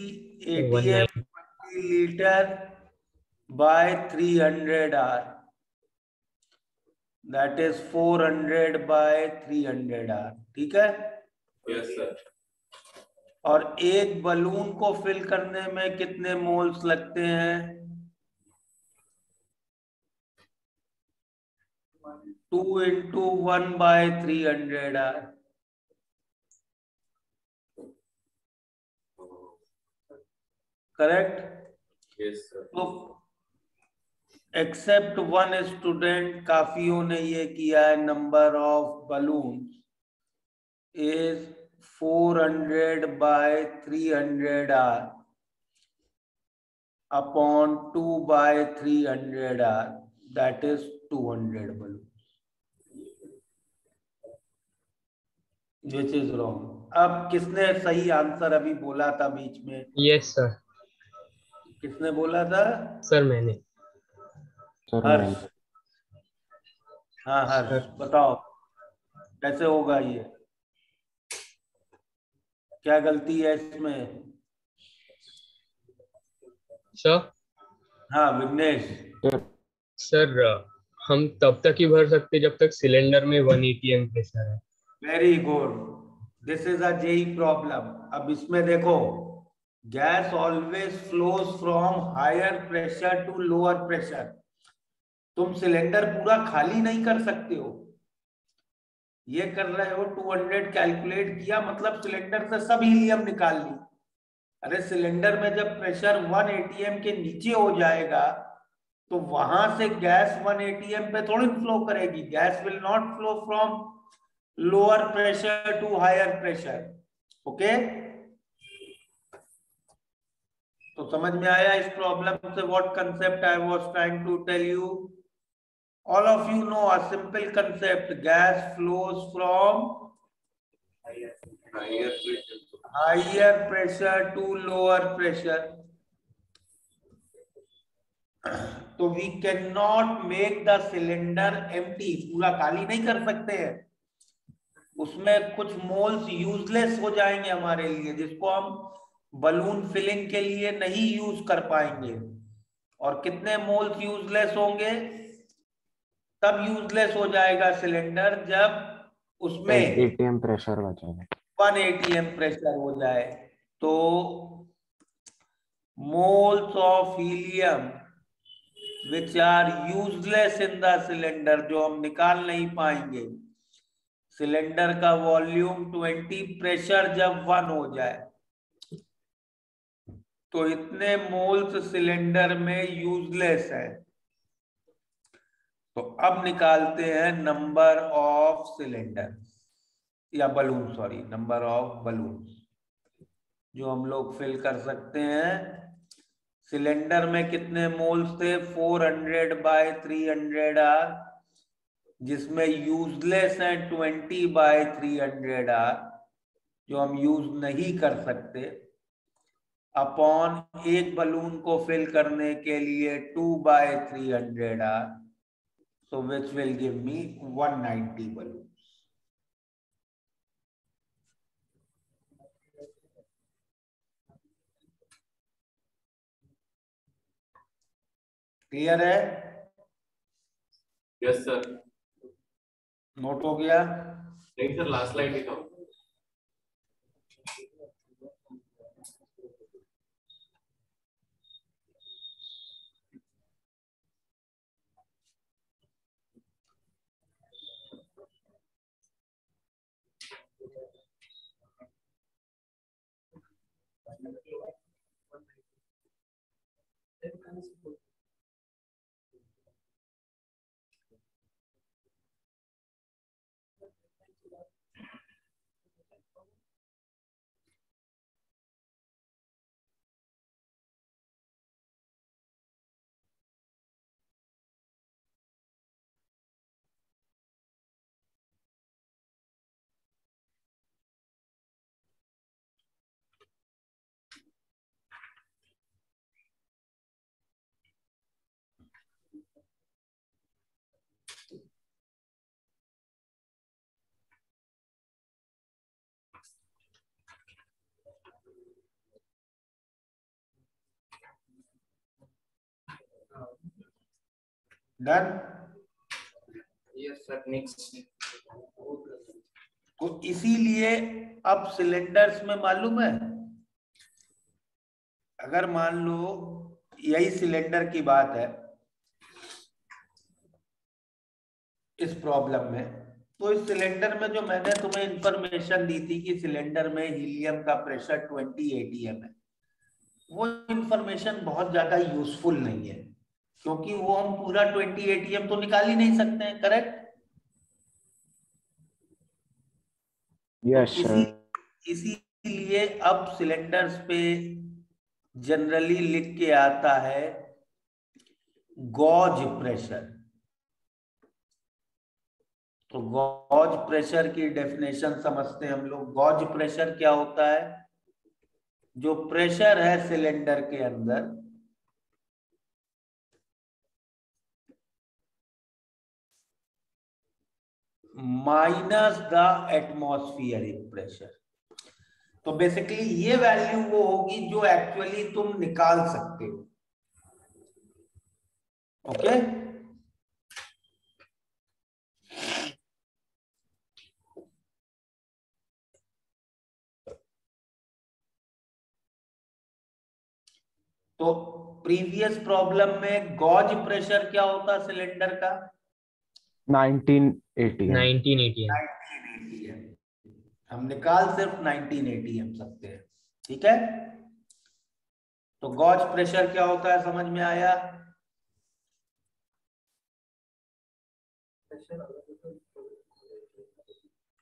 ATM litre by 300 R, that is 400 by 300 R. ठीक है। Yes, sir. और एक बलून को फिल करने में कितने मोल्स लगते हैं? 2 × 1 by 300 R. Correct? Yes, sir. तो एक्सेप्ट वन स्टूडेंट, काफियों ने ये किया है। Number of balloons is 400 by 300 R upon 2 by 300 R, that is 200 balloon, which is wrong. अब किसने सही आंसर अभी बोला था बीच में? Yes sir. किसने बोला था? सर मैंने। सर हर्ष। मैंने। हाँ हर्ष, बताओ कैसे होगा ये? क्या गलती है इसमें? सर। हाँ विघ्नेश। सर हम तब तक ही भर सकते जब तक सिलेंडर में 1 ATM प्रेशर है। Very good, this is a JEE problem. अब इसमें देखो, gas always flows from higher pressure to lower pressure. तुम सिलेंडर पूरा खाली नहीं कर सकते हो। ये कर रहे हो 200 कैलकुलेट किया, मतलब सिलेंडर से सब हीलियम निकाल ली। अरे सिलेंडर में जब प्रेशर 1 ATM के नीचे हो जाएगा तो वहां से गैस 1 ATM पे थोड़ी फ्लो करेगी। Gas will not flow from lower pressure to higher pressure. Okay, तो समझ में आया इस प्रॉब्लम से what concept I was trying to tell you? All of you know a simple concept, gas flows from higher pressure to lower pressure. तो we can not make the cylinder empty, पूरा खाली नहीं कर सकते हैं। उसमें कुछ मोल्स यूजलेस हो जाएंगे हमारे लिए, जिसको हम बलून फिलिंग के लिए नहीं यूज कर पाएंगे। और कितने मोल्स यूजलेस होंगे? तब यूजलेस हो जाएगा सिलेंडर जब उसमें ATM प्रेशर बचेगा। 1 atm प्रेशर हो जाए तो moles of helium which are useless in the cylinder, जो हम निकाल नहीं पाएंगे, सिलेंडर का वॉल्यूम 20, प्रेशर जब 1 हो जाए तो इतने मोल्स सिलेंडर में यूजलेस है। तो अब निकालते हैं नंबर ऑफ सिलेंडर या balloon, sorry number of balloon जो हम लोग फिल कर सकते हैं। सिलेंडर में कितने मोल्स थे? 400/300 आर, जिसमें यूजलेस है 20/300 आर जो हम यूज नहीं कर सकते, अपॉन एक बलून को फिल करने के लिए 2/300 R, so which will give me 190 balloons. Clear है? Yes sir. नोट हो गया? नहीं सर, लास्ट स्लाइड दिखाओ। डन? Yes, sir. Next. तो इसीलिए अब सिलेंडर्स में मालूम है, अगर मान लो यही सिलेंडर की बात है इस प्रॉब्लम में, तो इस सिलेंडर में जो मैंने तुम्हें इंफॉर्मेशन दी थी कि सिलेंडर में हीलियम का प्रेशर 20 atm है, वो इंफॉर्मेशन बहुत ज्यादा यूजफुल नहीं है, क्योंकि वो हम पूरा 20 atm तो निकाल ही नहीं सकते हैं, करेक्ट? Yes, sir. इसीलिए अब सिलेंडर्स पे जनरली लिख के आता है गॉज प्रेशर। तो गॉज प्रेशर की डेफिनेशन समझते हैं हम लोग। गॉज प्रेशर क्या होता है? जो प्रेशर है सिलेंडर के अंदर माइनस द एटमॉस्फेरिक प्रेशर। तो बेसिकली ये वैल्यू वो होगी जो एक्चुअली तुम निकाल सकते हो। ओके? तो प्रीवियस प्रॉब्लम में गॉज प्रेशर क्या होता सिलेंडर का? 19 atm. 19 atm. 19 atm। हम निकाल सिर्फ 19 atm सकते हैं, ठीक है? तो गॉज प्रेशर क्या होता है समझ में आया?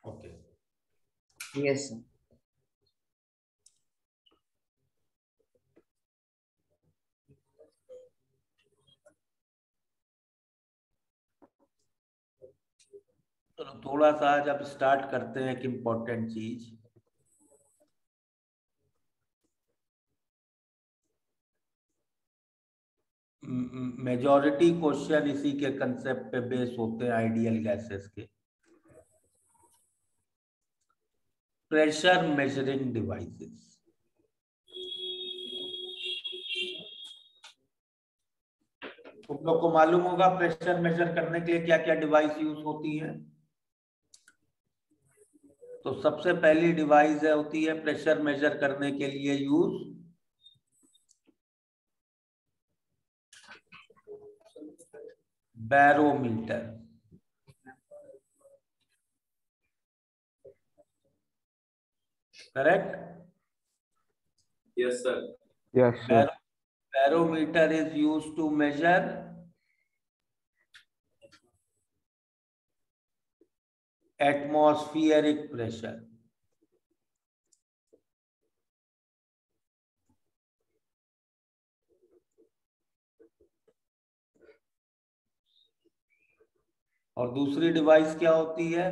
ओके। Yes, sir. तो थोड़ा सा आज अब स्टार्ट करते हैं एक इम्पोर्टेंट चीज। मेजॉरिटी क्वेश्चन इसी के कंसेप्ट पे बेस होते हैं, आइडियल गैसेस के। Pressure measuring devices. तुम लोग को मालूम होगा प्रेशर मेजर करने के लिए क्या क्या डिवाइस यूज होती है? तो सबसे पहली डिवाइस है होती है प्रेशर मेजर करने के लिए use barometer. Correct? Yes, sir. Yes, sir. Barometer is used to measure atmospheric pressure. और दूसरी डिवाइस क्या होती है?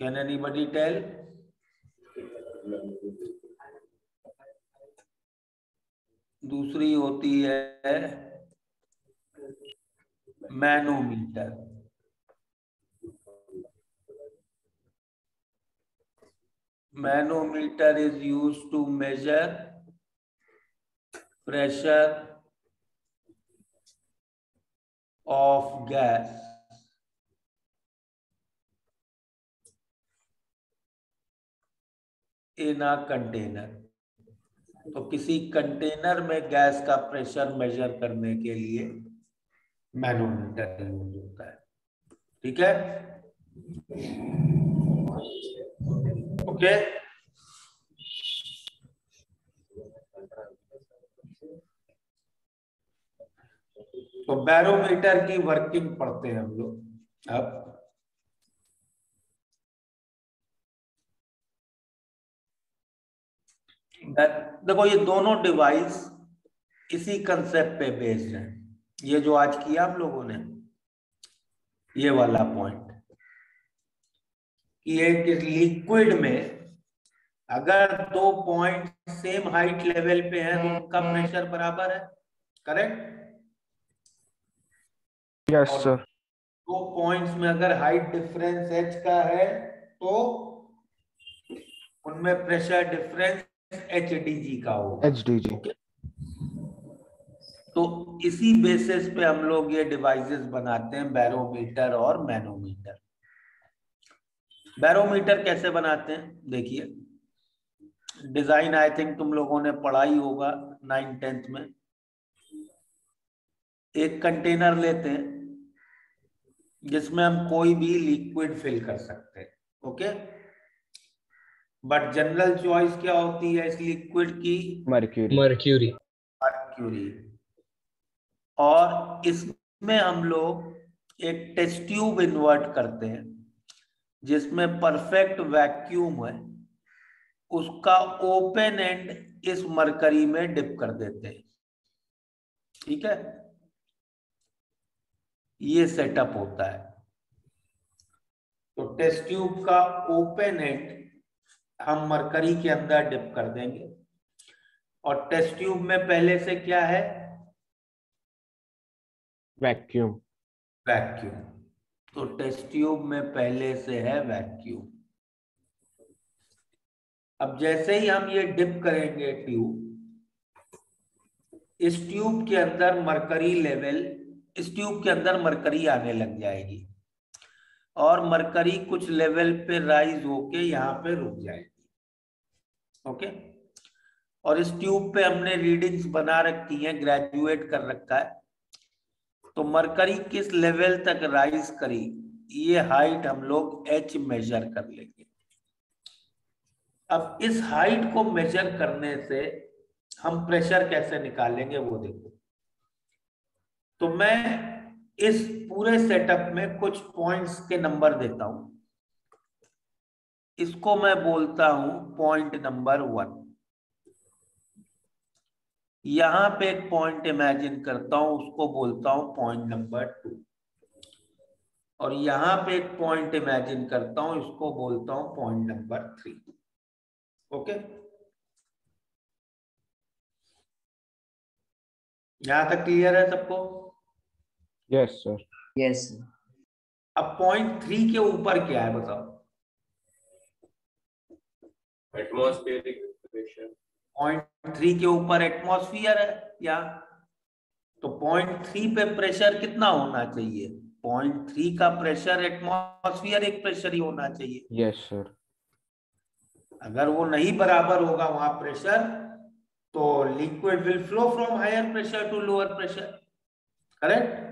Can anybody tell? दूसरी होती है manometer. Manometer is used to measure pressure of gas in a container। तो किसी कंटेनर में गैस का प्रेशर मेजर करने के लिए मैनोमीटर यूज होता है। ठीक है? ओके। तो बैरोमीटर की वर्किंग पढ़ते हैं हम लोग अब। देखो ये दोनों डिवाइस इसी कंसेप्ट पे बेस्ड है। ये जो आज किया हम लोगों ने, ये वाला पॉइंट कि एक लिक्विड में अगर दो पॉइंट सेम हाइट लेवल पे हैं तो उनका प्रेशर बराबर है। करेक्ट? Yes, sir. दो पॉइंट्स में अगर हाइट डिफरेंस h का है तो उनमें प्रेशर डिफरेंस HDG का होगा। HDG. Okay? तो इसी बेसिस पे हम लोग ये डिवाइसेस बनाते हैं, बैरोमीटर और मैनोमीटर। बैरोमीटर कैसे बनाते हैं? देखिए डिजाइन आई थिंक तुम लोगों ने पढ़ा ही होगा 9th-10th में। एक कंटेनर लेते हैं जिसमें हम कोई भी लिक्विड फिल कर सकते हैं। ओके? बट जनरल चॉइस क्या होती है इस लिक्विड की? Mercury. मर्क्यूरी। मर्क्यूरी। और इसमें हम लोग एक टेस्ट ट्यूब इन्वर्ट करते हैं जिसमें परफेक्ट वैक्यूम है, उसका ओपन एंड इस मरकरी में डिप कर देते हैं। ठीक है? ये सेटअप होता है। तो टेस्ट ट्यूब का ओपन एंड हम मरकरी के अंदर डिप कर देंगे और टेस्ट ट्यूब में पहले से क्या है? Vacuum. वैक्यूम। तो टेस्ट ट्यूब में पहले से है वैक्यूम। अब जैसे ही हम ये डिप करेंगे ट्यूब, इस ट्यूब के अंदर मरकरी लेवल, इस ट्यूब के अंदर मरकरी आने लग जाएगी और मरकरी कुछ लेवल पे राइज होके यहाँ पे रुक जाएगी। ओके? और इस ट्यूब पे हमने रीडिंग्स बना रखी हैं, ग्रेजुएट कर रखा है। तो मरकरी किस लेवल तक राइज करी, ये हाइट हम लोग h मेजर कर लेंगे। अब इस हाइट को मेजर करने से हम प्रेशर कैसे निकालेंगे वो देखो। तो मैं इस पूरे सेटअप में कुछ पॉइंट्स के नंबर देता हूं। इसको मैं बोलता हूं पॉइंट नंबर 1। यहां पे एक पॉइंट इमेजिन करता हूं, उसको बोलता हूं पॉइंट नंबर 2। और यहां पे एक पॉइंट इमेजिन करता हूं, इसको बोलता हूं पॉइंट नंबर 3। ओके? यहां तक क्लियर है सबको? Yes, sir. Yes, sir. अब पॉइंट 3 के ऊपर क्या है बताओ? Atmospheric pressure. पॉइंट 3 के ऊपर एटमॉस्फेयर है या? तो पॉइंट 3 पे प्रेशर कितना होना चाहिए? 0.3 का प्रेशर एटमॉस्फेरिक प्रेशर ही होना चाहिए। Yes sir. अगर वो नहीं बराबर होगा वहां प्रेशर, तो liquid will flow from higher pressure to lower pressure, correct.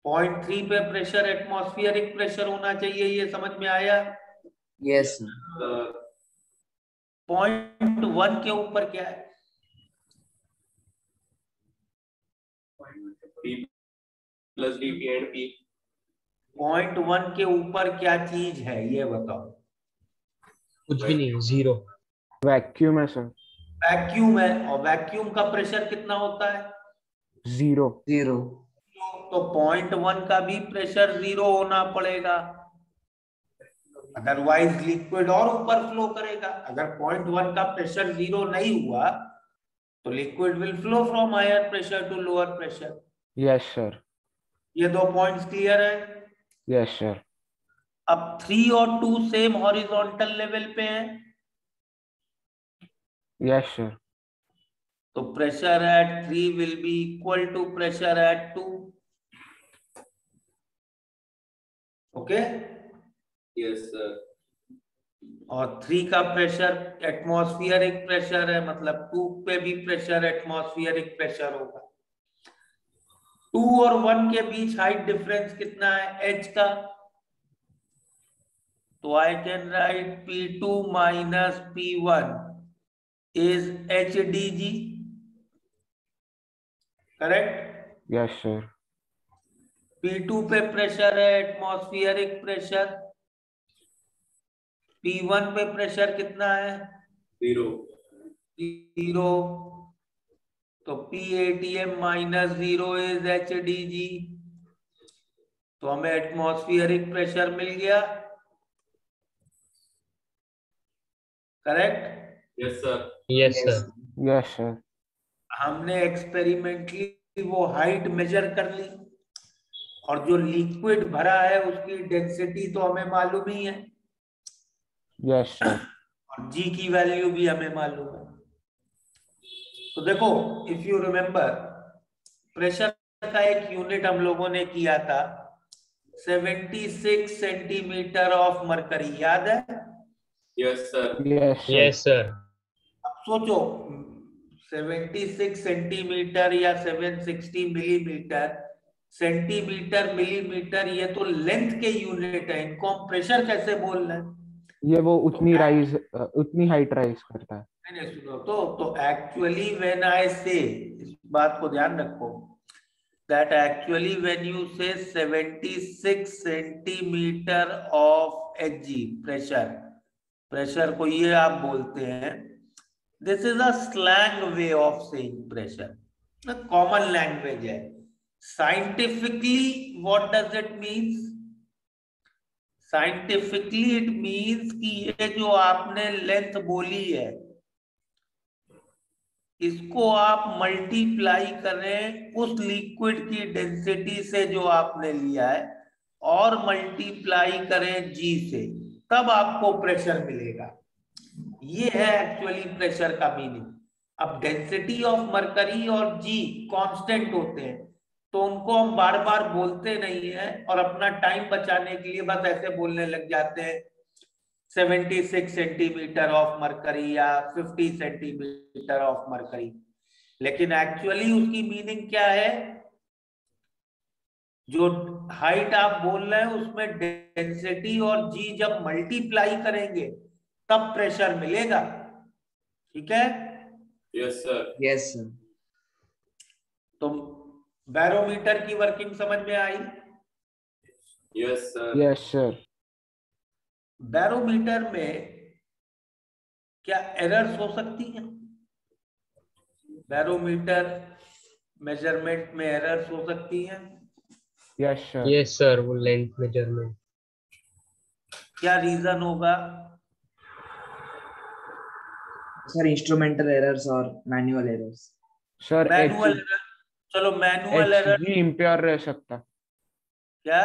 0.3 पे प्रेशर एटमॉस्फेरिक प्रेशर होना चाहिए, ये समझ में आया? Yes, sir. 0.1 के ऊपर क्या है? P plus dP and P. 0.1 के ऊपर क्या चीज है ये बताओ? कुछ भी नहीं, 0। वैक्यूम है सर। वैक्यूम है, और वैक्यूम का प्रेशर कितना होता है? 0। 0. तो 0.1 का भी प्रेशर 0 होना पड़ेगा, अदरवाइज लिक्विड और ऊपर फ्लो करेगा। अगर 0.1 का प्रेशर 0 नहीं हुआ तो liquid will flow from higher pressure to lower pressure. Yes sir. ये 2 पॉइंट्स क्लियर है? Yes sir. अब 3 और 2 सेम हॉरिजॉन्टल लेवल पे हैं, यस सर। तो pressure at 3 will be equal to pressure at 2। Okay? Yes, sir. और 3 का pressure atmospheric pressure है, मतलब 2 पे भी प्रेशर एटमॉस्फेरिक प्रेशर होगा। 2 और 1 के बीच हाइट डिफरेंस कितना है h का? तो I can write P2 minus P1 is HDG, correct? Yes sir. P2 पे प्रेशर है एटमॉस्फेरिक प्रेशर, P1 पे प्रेशर कितना है? 0. 0। तो PATM माइनस 0 इज HDG, तो हमें एटमॉस्फेरिक प्रेशर मिल गया, correct? Yes, sir. Yes sir. Yes sir. हमने एक्सपेरिमेंटली वो हाइट मेजर कर ली, और जो लिक्विड भरा है उसकी डेंसिटी तो हमें मालूम ही है, यस सर। और जी की वैल्यू भी हमें मालूम है। तो देखो, इफ यू रिमेम्बर, प्रेशर का एक यूनिट हम लोगों ने किया था 76 सेंटीमीटर ऑफ मरकरी, याद है? Yes, sir. Yes sir. Yes sir. अब सोचो 76 सेंटीमीटर या 760 मिलीमीटर, सेंटीमीटर मिलीमीटर, ये तो लेंथ के यूनिट है, इनको हम प्रेशर कैसे बोल रहे हैं? ये वो उतनी हाइट राइज करता है। नहीं सुनो, तो एक्चुअली व्हेन आई से, इस बात को ध्यान रखो, दैट एक्चुअली व्हेन यू से 76 सेंटीमीटर ऑफ Hg प्रेशर को ये आप बोलते हैं, this is a slang way of saying pressure, common language है। Scientifically what does it means? Scientifically it means कि ये जो आपने लेंथ बोली है, इसको आप मल्टीप्लाई करें उस लिक्विड की डेंसिटी से जो आपने लिया है, और मल्टीप्लाई करें जी से, तब आपको प्रेशर मिलेगा। ये है एक्चुअली प्रेशर का मीनिंग। अब डेंसिटी ऑफ मरकरी और जी कांस्टेंट होते हैं, तो उनको हम बार बार बोलते नहीं है, और अपना टाइम बचाने के लिए बस ऐसे बोलने लग जाते हैं 76 सेंटीमीटर ऑफ मरकरी या 50 सेंटीमीटर ऑफ मरकरी। लेकिन एक्चुअली उसकी मीनिंग क्या है? जो हाइट आप बोल रहे हैं उसमें डेंसिटी और जी जब मल्टीप्लाई करेंगे तब प्रेशर मिलेगा, ठीक है? Yes, sir. Yes, sir. तो बैरोमीटर की वर्किंग समझ में आई? Yes, sir. Yes sir. Barometer में क्या एरर्स हो सकती हैं? बैरोमीटर मेजरमेंट में एरर्स हो सकती हैं? Yes sir. यस सर, वो लेंथ मेजरमेंट। क्या रीजन होगा? Sir, instrumental errors or manual errors. Sir manual error, चलो मैनुअल एरर HG इम्प्योर रह सकता। क्या?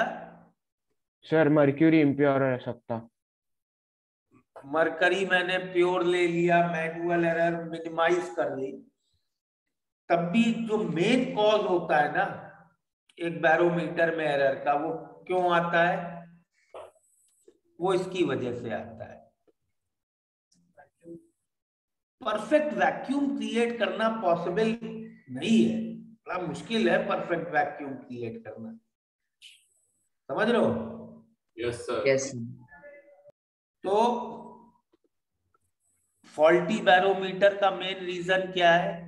सर मर्क्यूरी इम्प्योर रह सकता। मरकरी मैंने प्योर ले लिया, मैनुअल एरर मिनिमाइज कर ली, तब भी जो मेन कॉज होता है ना, एक बैरोमीटर में एरर का, वो क्यों आता है? वो इसकी वजह से आता है। परफेक्ट वैक्यूम क्रिएट करना पॉसिबल नहीं है, बड़ा मुश्किल है परफेक्ट वैक्यूम क्रिएट करना, समझ रहे हो? Yes sir. Yes. तो फॉल्टी बैरोमीटर का मेन रीजन क्या है?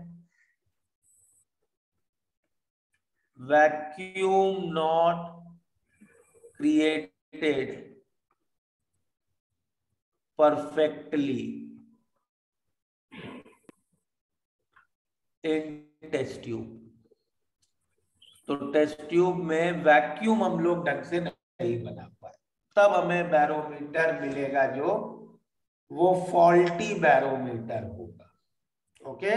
Vacuum not created perfectly in test tube. तो टेस्ट ट्यूब में वैक्यूम हम लोग ढंग से नहीं बना पाए, तब हमें बैरोमीटर मिलेगा जो वो फॉल्टी बैरोमीटर होगा। Okay,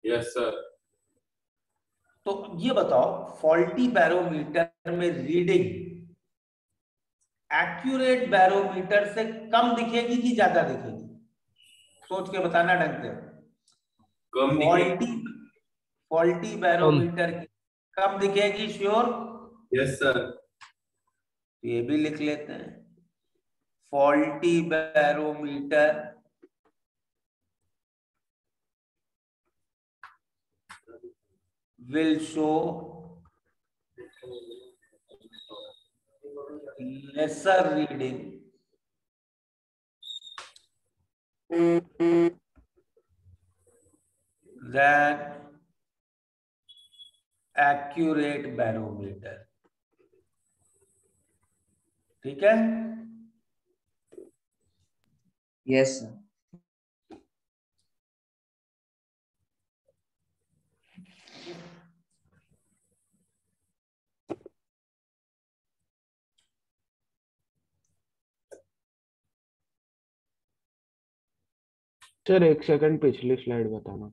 yes sir. तो ये बताओ, फॉल्टी बैरोमीटर में रीडिंग एक्यूरेट बैरोमीटर से कम दिखेगी कि ज्यादा दिखेगी? सोच के बताना ढंग से। कम दिखेगी। फॉल्टी बैरोमीटर की कम दिखेगी, श्योर? Yes sir. ये भी लिख लेते हैं, faulty barometer will show lesser reading than accurate barometer। ठीक है? Yes, sir. सर एक सेकंड, पिछली स्लाइड बताना।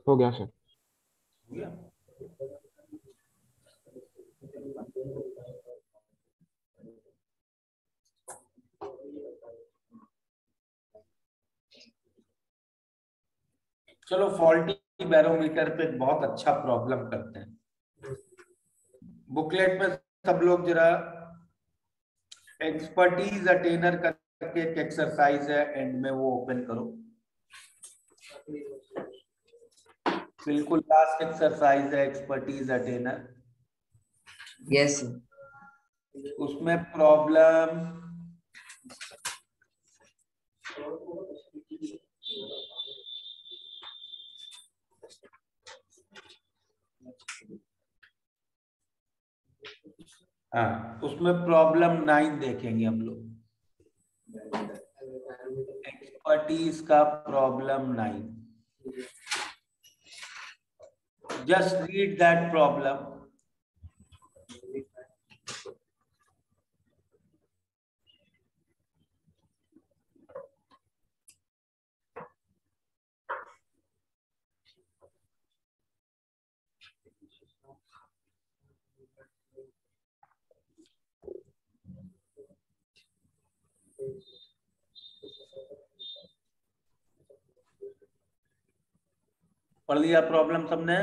हो गया सर। चलो फॉल्टी बैरोमीटर पे एक बहुत अच्छा प्रॉब्लम करते हैं। बुकलेट में सब लोग जरा एक्सपर्टीज अटेनर करके एक एक्सरसाइज है, एंड में वो ओपन करो। बिल्कुल लास्ट एक्सरसाइज है एक्सपर्टीज अटेनर। Yes, sir. उसमें प्रॉब्लम हाँ, उसमें प्रॉब्लम 9 देखेंगे हम लोग, एक्सपर्टीज का problem 9। Just read that problem. पढ़ लिया प्रॉब्लम सबने?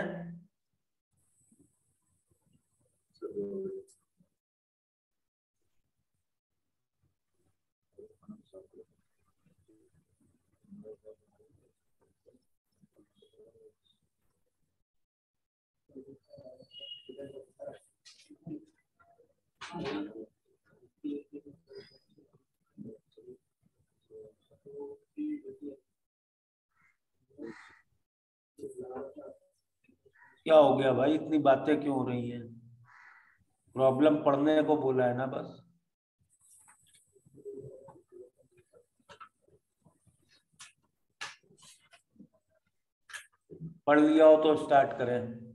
क्या हो गया भाई, इतनी बातें क्यों हो रही हैं? प्रॉब्लम पढ़ने को बोला है ना बस। पढ़ लिया हो तो स्टार्ट करें।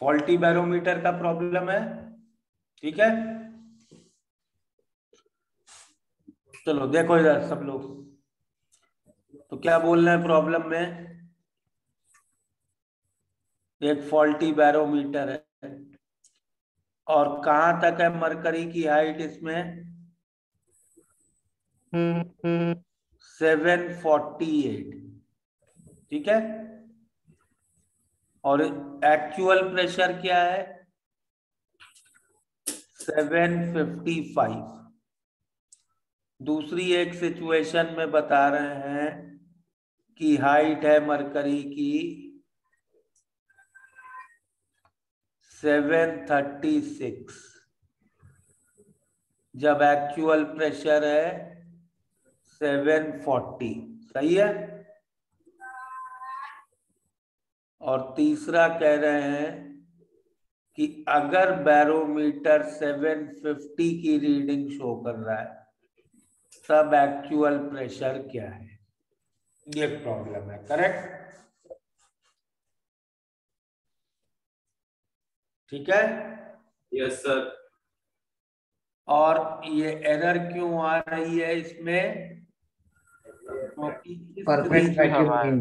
फॉल्टी बैरोमीटर का प्रॉब्लम है, ठीक है। चलो देखो इधर सब लोग, तो क्या बोल रहे हैं प्रॉब्लम में, एक फॉल्टी बैरोमीटर है और कहां तक है मरकरी की हाइट इसमें, 748, ठीक है। और एक्चुअल प्रेशर क्या है, 755। दूसरी एक सिचुएशन में बता रहे हैं कि हाइट है मरकरी की 736, जब एक्चुअल प्रेशर है 740, सही है। और तीसरा कह रहे हैं कि अगर बैरोमीटर 750 की रीडिंग शो कर रहा है तब एक्चुअल प्रेशर क्या है, ये प्रॉब्लम है, करेक्ट, ठीक है। Yes sir. और ये एरर क्यों आ रही है इसमें, क्योंकि परफेक्ट वैक्यूम।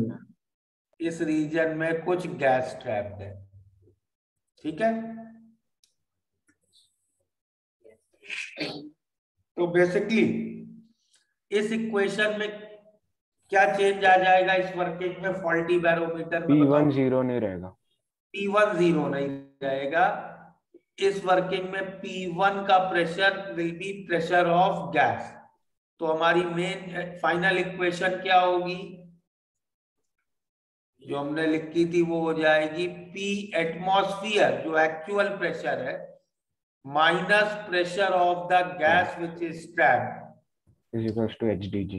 इस रीजन में कुछ गैस ट्रैप्ड है, ठीक है। तो बेसिकली इस इक्वेशन में क्या चेंज आ जाएगा इस वर्किंग में, फॉल्टी बैरोमीटर में P1 0 नहीं रहेगा, P1 0 नहीं रहेगा। इस वर्किंग में P1 का pressure will be pressure of gas. तो हमारी मेन फाइनल इक्वेशन क्या होगी, जो हमने लिखी थी वो हो जाएगी P एटमॉस्फेयर, जो एक्चुअल प्रेशर है, minus pressure of the gas which is trapped is equals to HDG.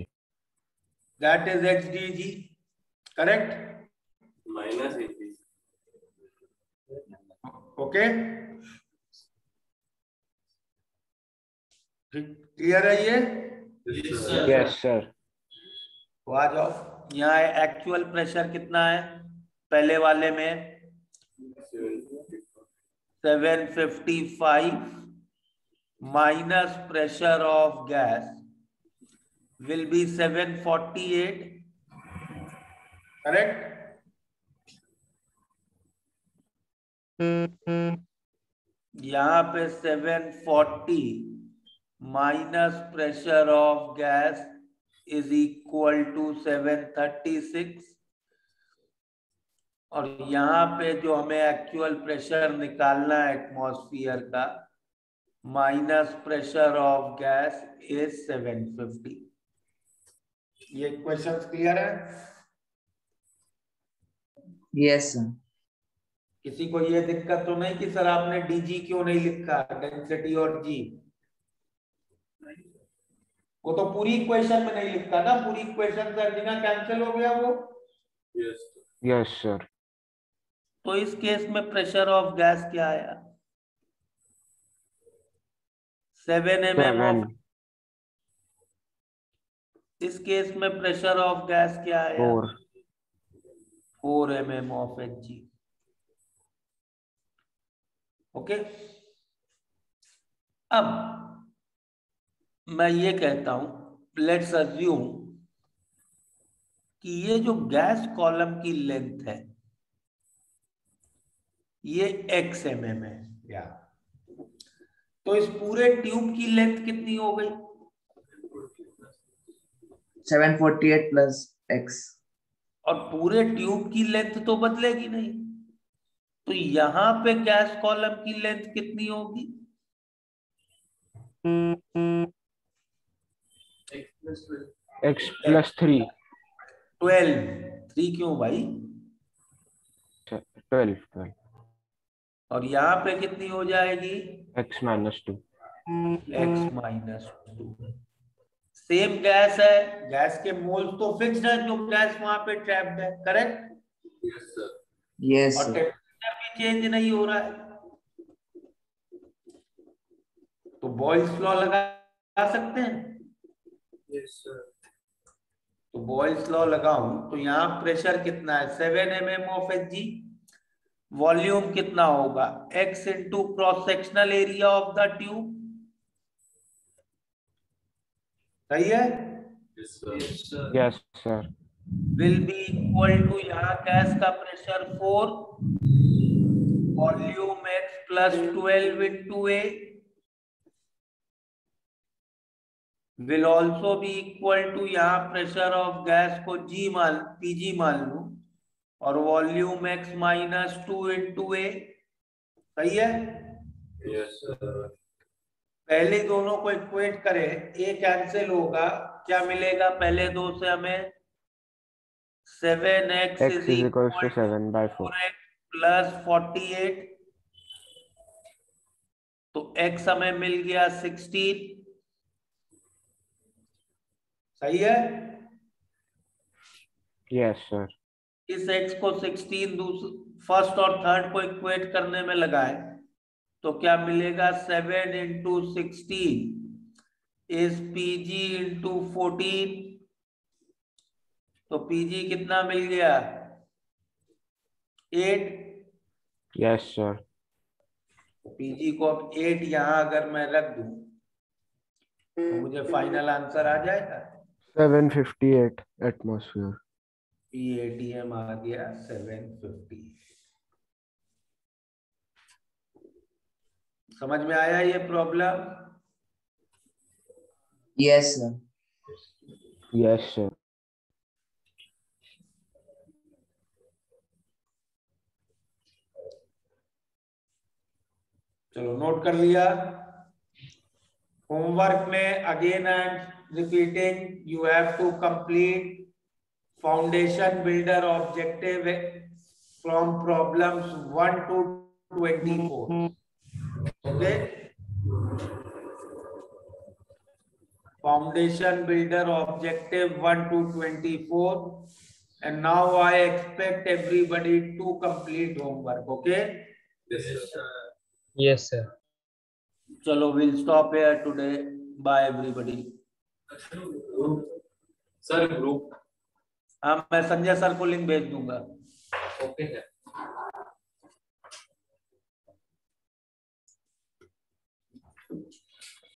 That is HDG, correct, minus 80। Okay, clear है ये। Yes sir. तो आ जाओ, यहाँ एक्चुअल प्रेशर कितना है, पहले वाले में 755 minus pressure of gas will be 748, correct. यहाँ पे 740 minus pressure of gas is equal to 736, और यहाँ पे जो हमें एक्चुअल प्रेशर निकालना है एटमॉस्फेयर का, minus pressure of gas is 750। ये क्वेश्चन क्लियर है, यस सर। किसी को ये दिक्कत तो नहीं कि सर आपने डीजी क्यों नहीं लिखा, डेंसिटी और जी, वो तो पूरी इक्वेशन में नहीं लिखा ना, पूरी इक्वेशन से अर्जिना कैंसिल हो गया वो। Yes Yes sir. तो इस केस में प्रेशर ऑफ गैस क्या आया, 7 mm ऑफ, 7 इस केस में प्रेशर ऑफ गैस क्या आया, 4 4 mm ऑफ Hg, ओके। अब मैं ये कहता हूं, लेट्स अज्यूम कि ये जो गैस कॉलम की लेंथ है ये x mm है, या तो इस पूरे ट्यूब की लेंथ कितनी हो गई, 748 प्लस x। और पूरे ट्यूब की लेंथ तो बदलेगी नहीं, तो यहां पे गैस कॉलम की लेंथ कितनी होगी, x plus 3 12, 3 क्यों भाई, 12 और यहाँ पे कितनी हो जाएगी, x minus 2 x minus 2। Same gas है, गैस के मोल्स तो फिक्स्ड है, जो गैस वहां पे ट्रैप्ड है, करेक्ट। Yes, sir. Yes, और sir. टेम्परेचर भी चेंज नहीं हो रहा है, तो बॉयल्स लॉ लगा सकते हैं। Yes, sir. तो बॉयल्स लॉ लगाऊं तो यहाँ प्रेशर कितना है 7 mm ऑफ Hg, वॉल्यूम कितना होगा x into cross sectional area of the tube. सही है, Yes, sir. Yes, sir. Yes, sir. Will be equal to यहाँ गैस का pressure 4, volume x plus 12 into a will also be equal to यहाँ pressure of gas को pg मान लू और volume x minus 2 into a। सही है, Yes, sir. पहले दोनों को इक्वेट करें, a कैंसिल होगा, क्या मिलेगा पहले दो से हमें 7x X is equals to 7 by 4. Plus 48, तो x हमें मिल गया 16। सही है, Yes, sir. इस x को 16 फर्स्ट और थर्ड को इक्वेट करने में लगाए तो क्या मिलेगा 7 इंटू 16 इज pg इंटू 14, तो pg कितना मिल गया 8। Yes, sir. pg को अब 8 यहां अगर मैं रख दूं तो मुझे फाइनल आंसर आ जाएगा, 758 atmosphere. PATM आ गया 750। समझ में आया ये problem? Yes, sir. Yes, sir. चलो नोट कर लिया। होमवर्क में again I am repeating, you have to complete foundation builder objective from problems 1 to 24। Okay, foundation builder objective 1 to 24, and now I expect everybody to complete homework. Okay, Yes, sir. Yes, sir. chalo we'll stop here today. Bye everybody. Sir, group. हाँ, मैं Sanjay sir को link भेज दूंगा। Okay, sir.